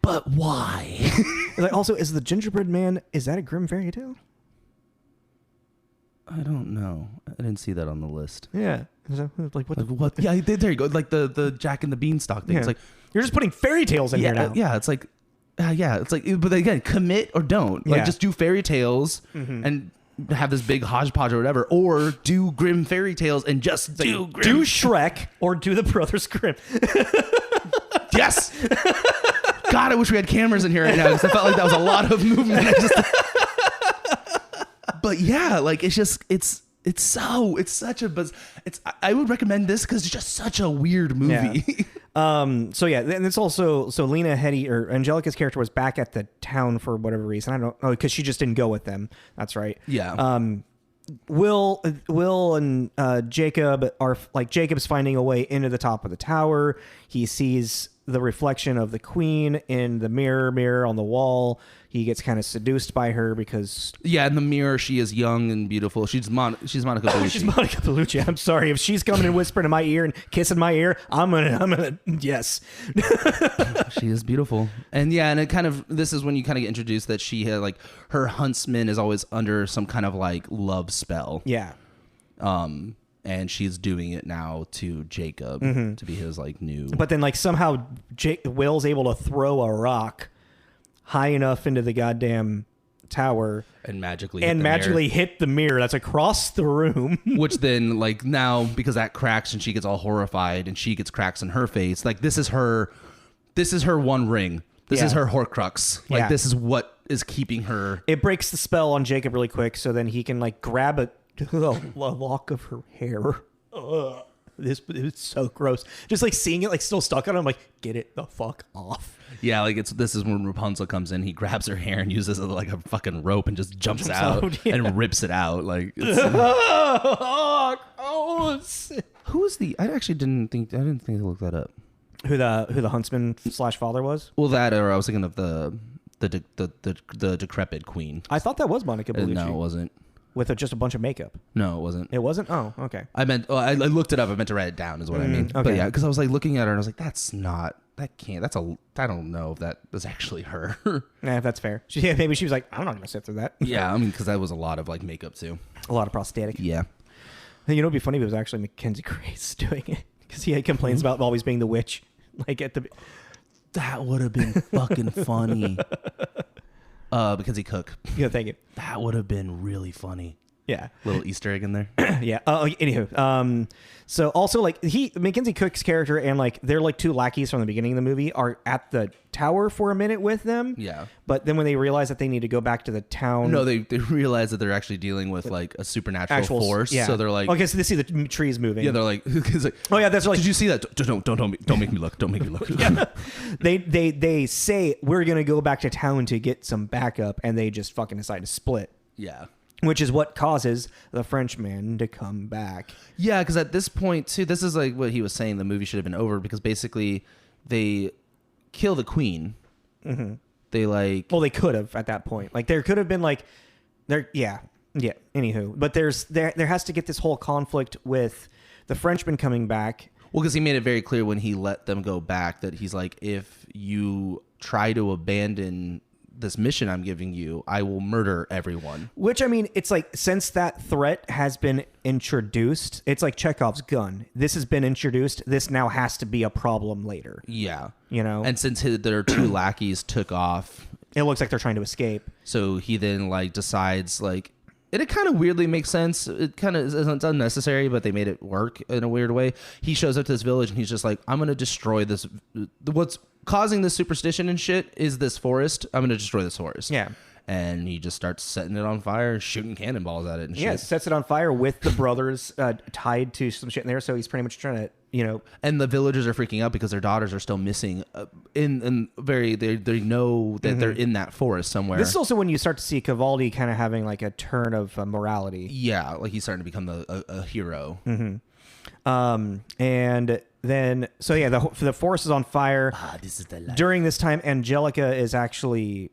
But why? Like, also, is the gingerbread man, is that a Grimm fairy tale? I don't know. I didn't see that on the list. Yeah. Like what? Yeah, there you go. Like the Jack and the Beanstalk thing. Yeah. It's like you're just putting fairy tales in here now. Yeah, it's like it's like, but again, commit or don't. Like just do fairy tales and have this big hodgepodge or whatever, or do Grimm fairy tales and just do Shrek or do the Brothers Grimm. Yes. God, I wish we had cameras in here right now, because I felt like that was a lot of movement. But yeah, like it's such a I would recommend this because it's just such a weird movie. Yeah. So yeah, and it's also, so Lena Headey, or Angelica's character, was back at the town for whatever reason. I don't know, because she just didn't go with them. That's right. Yeah. Will and Jacob are like, Jacob's finding a way into the top of the tower. He sees the reflection of the queen in the mirror on the wall. He gets kind of seduced by her because in the mirror she is young and beautiful. She's Monica Bellucci. She's Monica Bellucci. I'm sorry if she's coming and whispering in my ear and kissing my ear. I'm gonna yes. She is beautiful, and it kind of, this is when you kind of get introduced that she had like, her huntsman is always under some kind of like love spell. Yeah. And she's doing it now to Jacob to be his like new. But then like somehow Will's able to throw a rock high enough into the goddamn tower and magically hit the mirror that's across the room. Which then, like, now because that cracks and she gets all horrified and she gets cracks in her face, like this is her one ring. This is her Horcrux. Like this is what is keeping her. It breaks the spell on Jacob really quick, so then he can like grab a lock of her hair. It's so gross. Just like seeing it like still stuck on him, like, get it the fuck off. Yeah, like this is when Rapunzel comes in. He grabs her hair and uses it like a fucking rope and just jumps out and rips it out. Like, it's, who was the? I didn't think to look that up. Who the huntsman / father was? Well, that, or I was thinking of the decrepit queen. I thought that was Monica Bellucci. No, it wasn't. With just a bunch of makeup. No, it wasn't. It wasn't? Oh, okay. I looked it up. I meant to write it down is what I mean. Okay. But yeah, because I was like looking at her and I was like, I don't know if that was actually her. Nah, that's fair. Maybe she was like, I'm not going to sit through that. Yeah, I mean, because that was a lot of like makeup too. A lot of prosthetic. Yeah. You know, it'd be funny if it was actually Mackenzie Grace doing it, because he complains about always being the witch. Like at the. That would have been fucking funny. Mackenzie Cook. Yeah, thank you. That would have been really funny. Yeah. Little Easter egg in there. Yeah. Anywho, so also like Mackenzie Cook's character and like they're like two lackeys from the beginning of the movie are at the tower for a minute with them. Yeah. But then when they realize that they need to go back to the town. No, they realize that they're actually dealing with like a supernatural force. Yeah. So they're like, okay, so they see the trees moving. Yeah, they're like, oh yeah, that's like, did you see that? Don't make me look. Don't make me look. Yeah. They say we're gonna go back to town to get some backup, and they just fucking decide to split. Yeah. Which is what causes the Frenchman to come back. Yeah, because at this point, too, this is like what he was saying. The movie should have been over because basically they kill the queen They like... Well, they could have at that point. Like there could have been like there. Yeah. Anywho, but there has to get this whole conflict with the Frenchman coming back. Well, because he made it very clear when he let them go back that he's like, if you try to abandon this mission I'm giving you, I will murder everyone. Which, I mean, it's like, since that threat has been introduced, it's like Chekhov's gun. This has been introduced. This now has to be a problem later. Yeah. You know? And since their two lackeys took off, it looks like they're trying to escape. So he then like decides like, it kind of weirdly makes sense. It kind of it's unnecessary, but they made it work in a weird way. He shows up to this village and he's just like, I'm going to destroy this. What's causing this superstition and shit is this forest. I'm going to destroy this forest. Yeah. And he just starts setting it on fire and shooting cannonballs at it and shit. Yeah, sets it on fire with the brothers tied to some shit in there. So he's pretty much trying to, you know. And the villagers are freaking out because their daughters are still missing. They know that they're in that forest somewhere. This is also when you start to see Cavaldi kind of having like a turn of morality. Yeah, like he's starting to become a hero. And then, so yeah, the forest is on fire. This is the life. During this time, Angelica is actually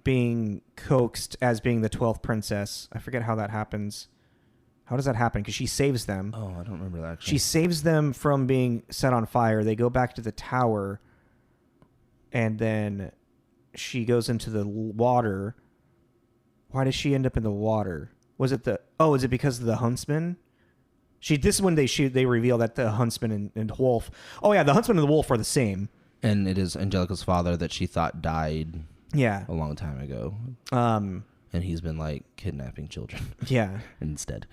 being coaxed as being the 12th princess. I forget how that happens. How does that happen? Because she saves them. Oh, I don't remember that actually. She saves them from being set on fire. They go back to the tower, and then she goes into the water. Why does she end up in the water? Was it is it because of the huntsman? This is when they reveal that the huntsman and wolf. Oh yeah, the huntsman and the wolf are the same. And it is Angelica's father that she thought died. Yeah, a long time ago. And he's been like kidnapping children. Yeah, instead,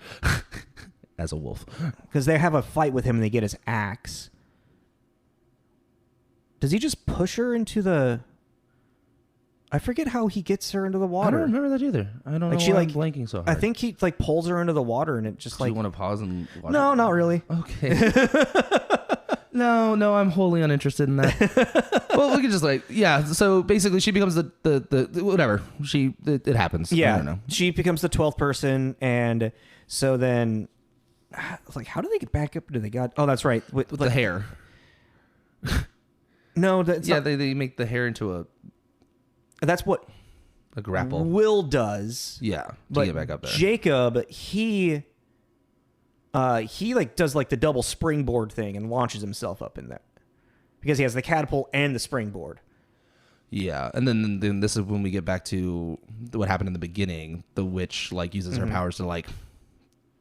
as a wolf. Because they have a fight with him and they get his axe. Does he just push her into the? I forget how he gets her into the water. I don't remember that either. I don't know why I'm blanking so hard. I think he like pulls her into the water and it just like. Do you want to pause and watch No, not really. Okay. No, I'm wholly uninterested in that. Well, we can just like, yeah. So basically, she becomes the whatever. It happens. Yeah, I don't know. She becomes the 12th person, and so then, like, how do they get back up? Do they got? Oh, that's right. With the hair. No, that's yeah. They make the hair into a. That's what a grapple. Will does. Yeah, to but get back up there. Jacob, he like does like the double springboard thing and launches himself up in there because he has the catapult and the springboard. Yeah, and then this is when we get back to what happened in the beginning. The witch like uses her powers to like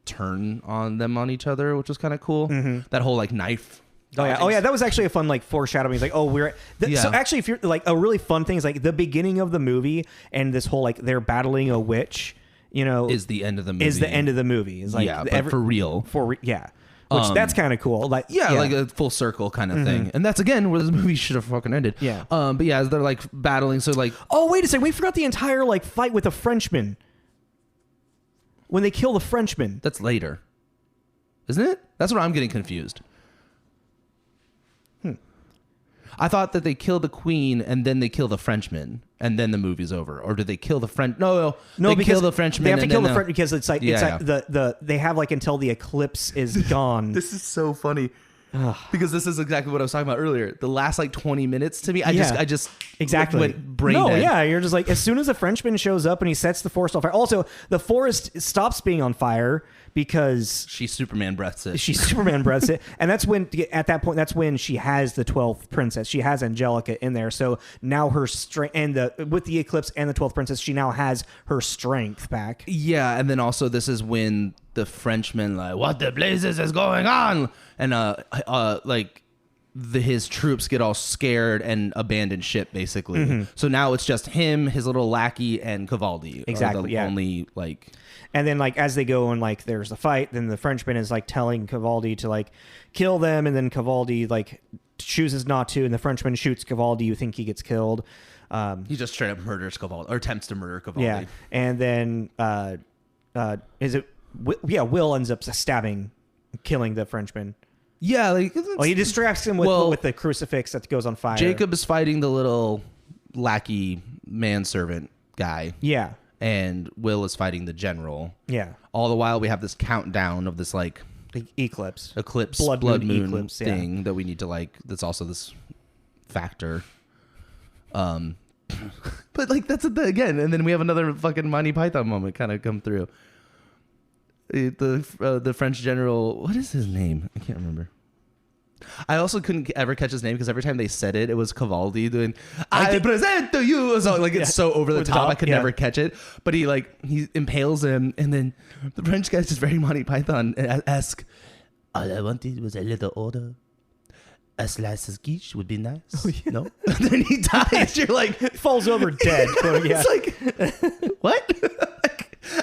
turn on them on each other, which was kind of cool. That whole like knife. Oh yeah, that was actually a fun like foreshadowing. It's like, oh, so actually, if you're like a really fun thing is like the beginning of the movie and this whole like they're battling a witch. You know, is the end of the movie. It's like but for real. Which that's kind of cool. Like like a full circle kind of thing. And that's again where this movie should have fucking ended. Yeah. But yeah, as they're like battling, so like oh wait a second, we forgot the entire like fight with the Frenchman. When they kill the Frenchman. That's later, isn't it? That's what I'm getting confused. I thought that they kill the queen and then they kill the Frenchman and then the movie's over. Or did they kill the French? No, they kill the Frenchman. They have to kill the French because it's like they have like until the eclipse is gone. This is so funny. Because this is exactly what I was talking about earlier. The last like 20 minutes to me, I just exactly went brain dead. Yeah, you're just like as soon as a Frenchman shows up and he sets the forest on fire. Also, the forest stops being on fire because she Superman breaths it. And that's when at that point that's when she has the 12th princess. She has Angelica in there. So now her strength and with the eclipse and the 12th princess, she now has her strength back. Yeah, and then also this is when the Frenchman like, what the blazes is going on? And his troops get all scared and abandon ship basically. So now it's just him, his little lackey, and Cavaldi. Exactly. Only like. And then like as they go and like there's a fight, then the Frenchman is like telling Cavaldi to like kill them, and then Cavaldi like chooses not to, and the Frenchman shoots Cavaldi. You think he gets killed. He just straight up murders Cavaldi or attempts to murder Cavaldi. Yeah, and then Will ends up killing the Frenchman. Yeah, like he distracts him with the crucifix that goes on fire. Jacob is fighting the little lackey manservant guy. Yeah. And Will is fighting the general. Yeah. All the while we have this countdown of this like eclipse, blood moon thing that we need to like. That's also this factor. But like that's again, and then we have another fucking Monty Python moment kind of come through. The French general, what is his name? I can't remember. I also couldn't ever catch his name because every time they said it, it was Cavaldi doing "I present to you." So like it's so over the top, I could never catch it. But he impales him, and then the French guy's just very Monty Python-esque. All I wanted was a little order. A slice of quiche would be nice. Oh, yeah. No, and then he dies. You're like falls over dead. It's like what?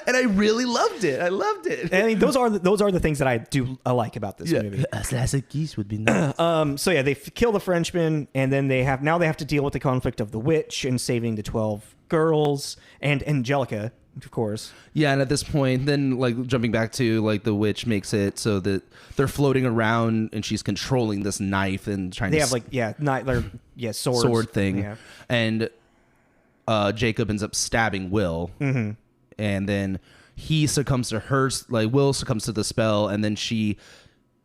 And I really loved it. I loved it. I mean, those are the things that I do like about this movie. A slice of quiche would be nice. So yeah, they kill the Frenchman, and then they have to deal with the conflict of the witch and saving the 12 girls and Angelica, of course. Yeah, and at this point, then like jumping back to like the witch makes it so that they're floating around and she's controlling this knife and trying. They have swords. Sword thing, and Jacob ends up stabbing Will. Mm-hmm. And then he succumbs to her, like Will succumbs to the spell, and then she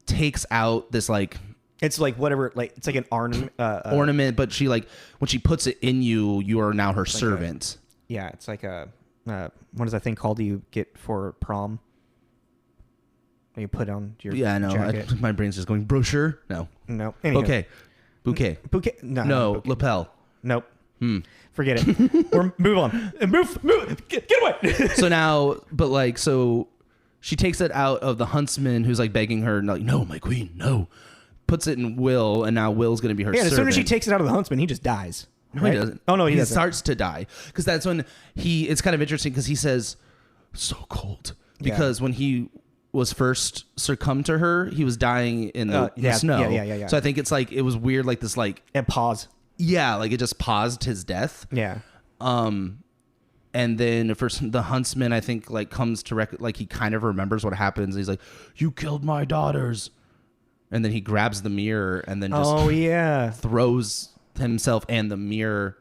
takes out this like it's like whatever, like it's like an ornament, but she like when she puts it in you, you are now her servant. It's like a what is that thing called you get for prom? You put on your jacket. My brain's just going brochure. No. Anywho. Bouquet. No. Bouquet. Lapel. Nope. Forget it. Move on. Move. Get away. So now, so she takes it out of the huntsman who's like begging her, like, no, my queen, no. Puts it in Will, and now Will's going to be her servant. As soon as she takes it out of the huntsman, he just dies. No, right? He doesn't. Oh, no, he doesn't. He starts to die. Because that's when it's kind of interesting because he says, so cold. Because when he was first succumbed to her, he was dying in the snow. Yeah. So I think it's like, it was weird, like this, like. And pause. Yeah, like it just paused his death. Yeah. And then first the huntsman, I think, like comes to like he kind of remembers what happens. He's like, "You killed my daughters," and then he grabs the mirror and then just throws himself and the mirror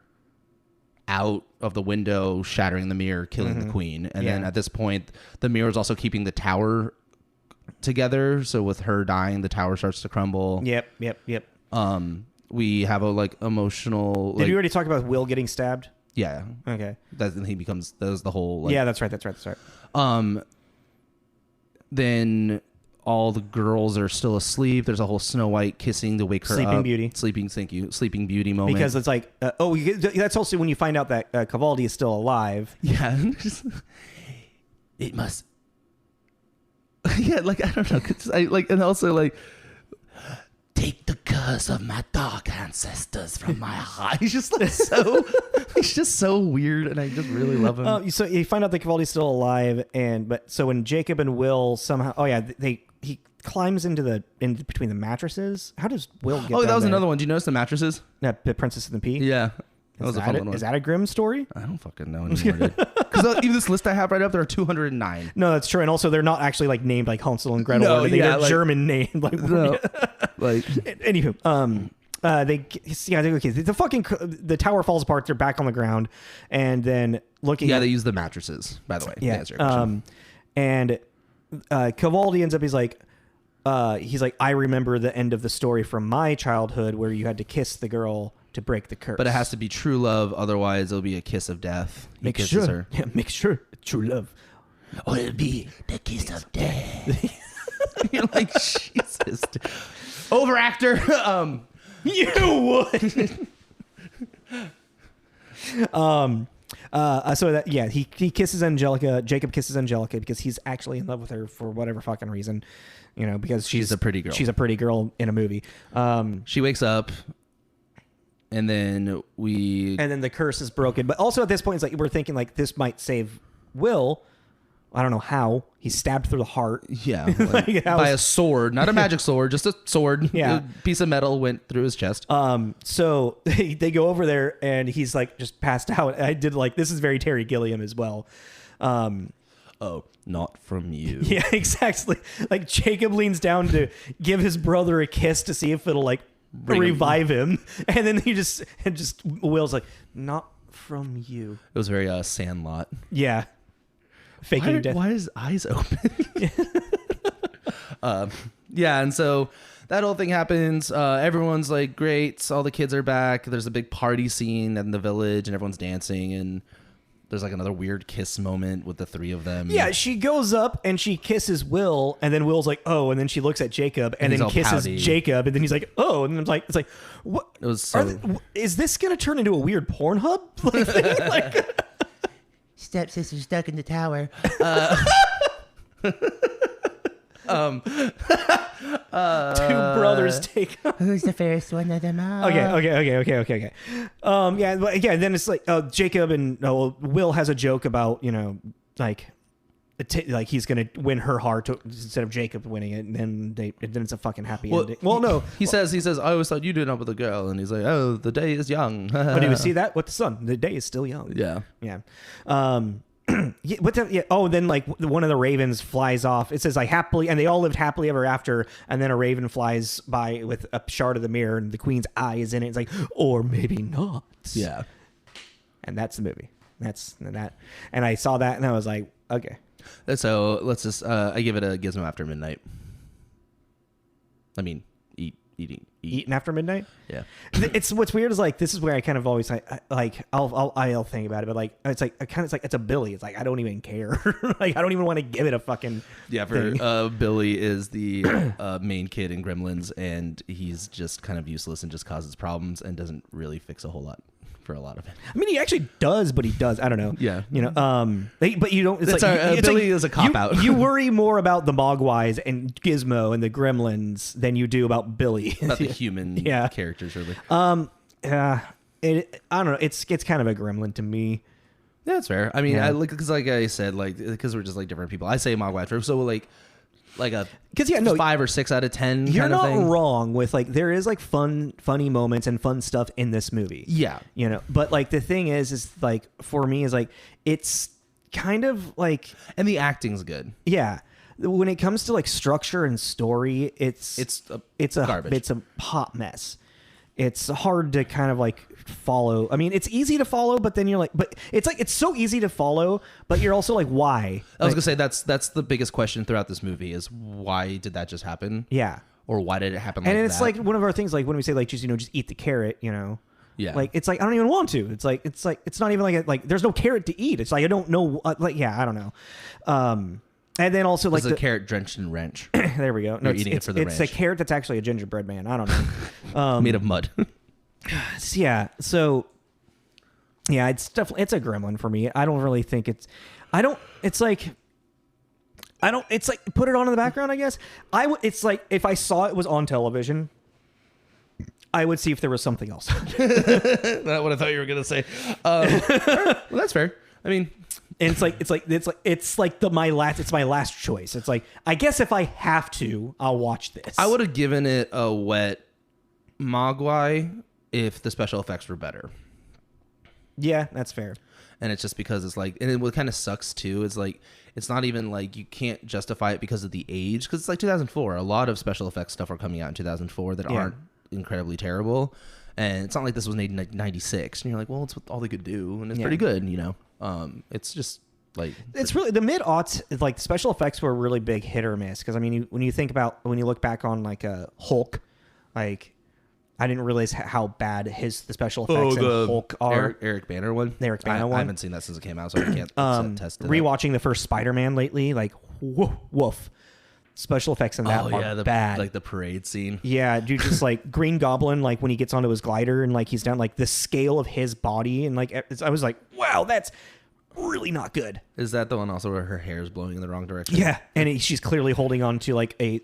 out of the window, shattering the mirror, killing the queen. And then at this point, the mirror is also keeping the tower together. So with her dying, the tower starts to crumble. Yep. We have a like emotional. Did you already talk about Will getting stabbed? Yeah. Okay. That was the whole. Like, yeah, that's right. Then all the girls are still asleep. There's a whole Snow White kissing to wake her up. Sleeping Beauty moment. Because it's like, that's also when you find out that Cavaldi is still alive. Yeah. It must. Yeah, like I don't know. And also like. Take the curse of my dark ancestors from my heart. He's just like he's just so weird, and I just really love him. So you find out that Cavaldi's still alive, so when Jacob and Will somehow, he climbs in between the mattresses. How does Will get? Oh, that was another one. Do you notice the mattresses? The Princess and the Pea. Yeah. Is that a Grimm story? I don't fucking know anymore, dude. Because even this list I have right up there are 209. No, that's true. And also, they're not actually like named like Hansel and Gretel. No, they're German named. Anywho, the tower falls apart. They're back on the ground, and then looking. Yeah, they use the mattresses. By the way. Yeah. And Cavaldi ends up. He's like, I remember the end of the story from my childhood where you had to kiss the girl to break the curse. But it has to be true love, otherwise it'll be a kiss of death. Make sure true love. Or it'll be the kiss of death. You're like, Jesus. Overactor. You would. He kisses Angelica. Jacob kisses Angelica because he's actually in love with her for whatever fucking reason. Because she's a pretty girl. She's a pretty girl in a movie. She wakes up. And then the curse is broken. But also at this point, it's like we're thinking like this might save Will. I don't know how. He's stabbed through the heart. Yeah. By a sword. Not a magic sword, just a sword. Yeah. A piece of metal went through his chest. So they go over there and he's like just passed out. I did like, this is very Terry Gilliam as well. Oh, not from you. Yeah, exactly. Like Jacob leans down to give his brother a kiss to see if it'll like revive him, and then he just Will's like, not from you. It was very Sandlot. Yeah, faking death. Why is eyes open? Yeah, and so that whole thing happens. Everyone's like, great. All the kids are back. There's a big party scene in the village and everyone's dancing. And there's like another weird kiss moment with the three of them. Yeah, she goes up and she kisses Will, and then Will's like, oh, and then she looks at Jacob and then kisses pouty. Jacob, and then he's like, oh, and then it's like, what? It was so... is this gonna turn into a weird Pornhub like thing? Like, stepsister stuck in the tower. Two brothers take. Who's the fairest one of them all? Okay. Yeah, but yeah. Then it's like Jacob and Will has a joke about like he's gonna win her heart instead of Jacob winning it, and then it's a fucking happy ending. Well, no, he says I always thought you did up with a girl, and he's like, oh, the day is young. But do you see that with the sun? The day is still young. Yeah. Then like one of the ravens flies off. It says, I happily, and they all lived happily ever after. And then a raven flies by with a shard of the mirror, and the queen's eye is in it. It's like, or maybe not. Yeah. And that's the movie. That's that. And I saw that and I was like, okay. So let's just, I give it a Gizmo after midnight. I mean, eating after midnight. Yeah. It's what's weird is like this is where I kind of always I'll think about it, but like it's like it's a Billy. It's like I don't even care. Like I don't even want to give it a fucking Billy is the main kid in Gremlins, and he's just kind of useless and just causes problems and doesn't really fix a whole lot for a lot of it. I mean, he actually does, but he does. I don't know. Yeah. But you don't. It's Billy is a cop out. You worry more about the Mogwais and Gizmo and the Gremlins than you do about Billy. Not the human characters, really. I don't know. It's kind of a gremlin to me. Yeah, that's fair. I mean, because like I said, because we're just like different people. I say Mogwai, so like a 5 or 6 out of 10. You're kind of not thing. wrong with like there is like funny moments and fun stuff in this movie. Yeah, but like the thing is like for me is like it's kind of like, and the acting's good. Yeah, when it comes to like structure and story, it's garbage. It's a hot mess. It's hard to kind of like follow. I mean, it's easy to follow, but then you're like, but it's like, it's so easy to follow, but you're also like, why? I was gonna say that's the biggest question throughout this movie is why did that just happen? Yeah. Or why did it happen? And it's like one of our things, like when we say like, just eat the carrot, Yeah. Like, it's like, I don't even want to. It's not even like there's no carrot to eat. It's like, I don't know. I don't know. And then also like the carrot drenched in ranch. There we go. No, You're eating it for the ranch. It's a carrot that's actually a gingerbread man. I don't know. Made of mud. Yeah. So yeah, it's definitely, it's a gremlin for me. I don't really think it's like put it on in the background, I guess. It's like if I saw it was on television, I would see if there was something else. That's what I thought you were going to say. Well, that's fair. I mean, and it's my last choice. It's like, I guess if I have to, I'll watch this. I would have given it a wet Mogwai if the special effects were better. Yeah, that's fair. And it's just because it's like, and what kind of sucks too is like, it's not even like you can't justify it because of the age, because it's like 2004. A lot of special effects stuff are coming out in 2004 that aren't incredibly terrible, and it's not like this was made in 96. And you're like, well, it's what all they could do, and it's pretty good, It's just like it's really the mid-aughts. Like special effects were really big hit or miss, because I mean, when you look back on like a Hulk, like I didn't realize how bad the special effects in Hulk are. Eric Banner one. The Eric Banner one. I haven't seen that since it came out, so I can't test it. Rewatching the first Spider-Man lately, like woof. Special effects in that are bad. Like the parade scene. Yeah, dude, just like Green Goblin, like when he gets onto his glider and like he's down, like the scale of his body, and like I was like, wow, that's really not good. Is that the one also where her hair is blowing in the wrong direction? Yeah, and she's clearly holding on to like a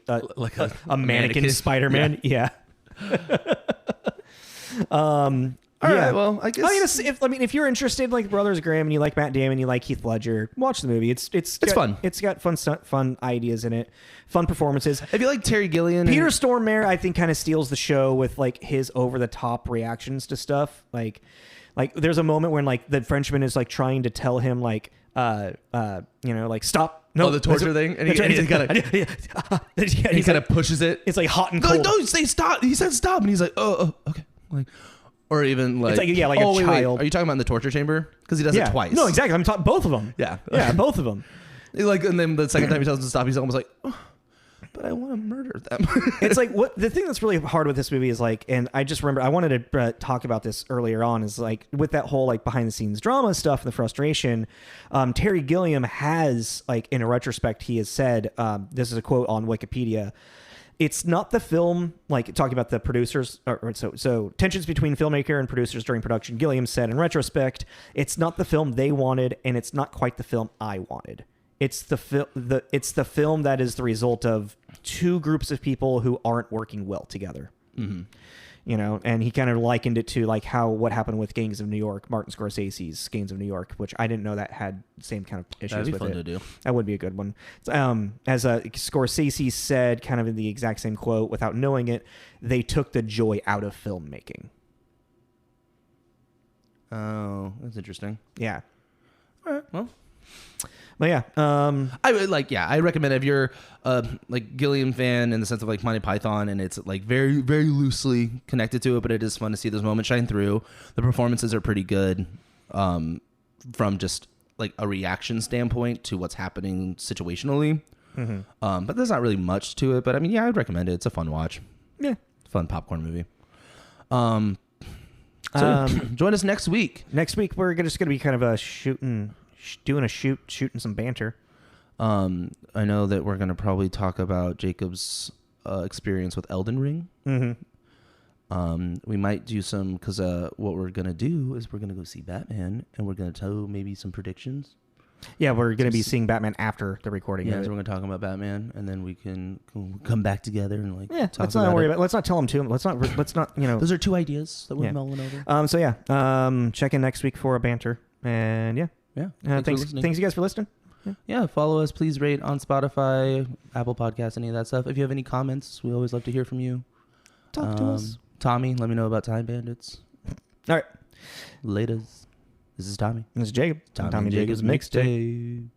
mannequin Spider-Man. Yeah. All right, well, I guess if you're interested, like Brothers Grimm, and you like Matt Damon, you like Heath Ledger, watch the movie. It's fun. It's got fun ideas in it, fun performances. If you like Terry Gilliam, Peter Stormare, I think, kind of steals the show with like his over the top reactions to stuff. Like there's a moment when like the Frenchman is like trying to tell him like like stop. No, the torture thing, and he kind of pushes it. It's like hot and cold. Don't say stop. He said stop, and he's like, oh okay, like. Or even like, it's like, like a child. Wait. Are you talking about in the torture chamber? Because he does it twice. No, exactly. I'm talking both of them. Yeah, both of them. Like, and then the second time he tells him to stop, he's almost like, oh, but I want to murder them. It's like what the thing that's really hard with this movie is like, and I just remember I wanted to talk about this earlier on, is like with that whole like behind the scenes drama stuff and the frustration. Terry Gilliam has, like, in a retrospect, he has said, this is a quote on Wikipedia, it's not the film, like talking about the producers, so tensions between filmmaker and producers during production. Gilliam said in retrospect, it's not the film they wanted, and it's not quite the film I wanted. It's the film that is the result of two groups of people who aren't working well together. Mm-hmm. You know, and he kind of likened it to like what happened with Gangs of New York, Martin Scorsese's Gangs of New York, which I didn't know that had the same kind of issues That'd be with fun it. to do. That would be a good one. As Scorsese said, kind of in the exact same quote, without knowing it, they took the joy out of filmmaking. Oh, that's interesting. Yeah. All right. Well. But yeah, I would I recommend if you're like Gilliam fan in the sense of like Monty Python, and it's like very, very loosely connected to it, but it is fun to see those moments shine through. The performances are pretty good, from just like a reaction standpoint to what's happening situationally. Mm-hmm. But there's not really much to it. But I mean, yeah, I'd recommend it. It's a fun watch. Yeah, fun popcorn movie. Join us next week. Next week we're just gonna be kind of shooting some banter. I know that we're going to probably talk about Jacob's experience with Elden Ring. Mm-hmm. We might do some, because what we're going to do is we're going to go see Batman, and we're going to tell maybe some predictions. Yeah, we're going to be seeing Batman after the recording. Yeah, so we're going to talk about Batman, and then we can come back together and like talk let's not worry about it. Let's not tell him to. Let's not, you know. Those are two ideas that we're mulling over. Check in next week for a banter, and yeah. Thanks you guys for listening. Yeah, follow us. Please rate on Spotify, Apple Podcasts, any of that stuff. If you have any comments, we always love to hear from you. Talk to us. Tommy, let me know about Time Bandits. All right. Laters. This is Tommy. This is Jacob. Tommy Jacob's Mixtape.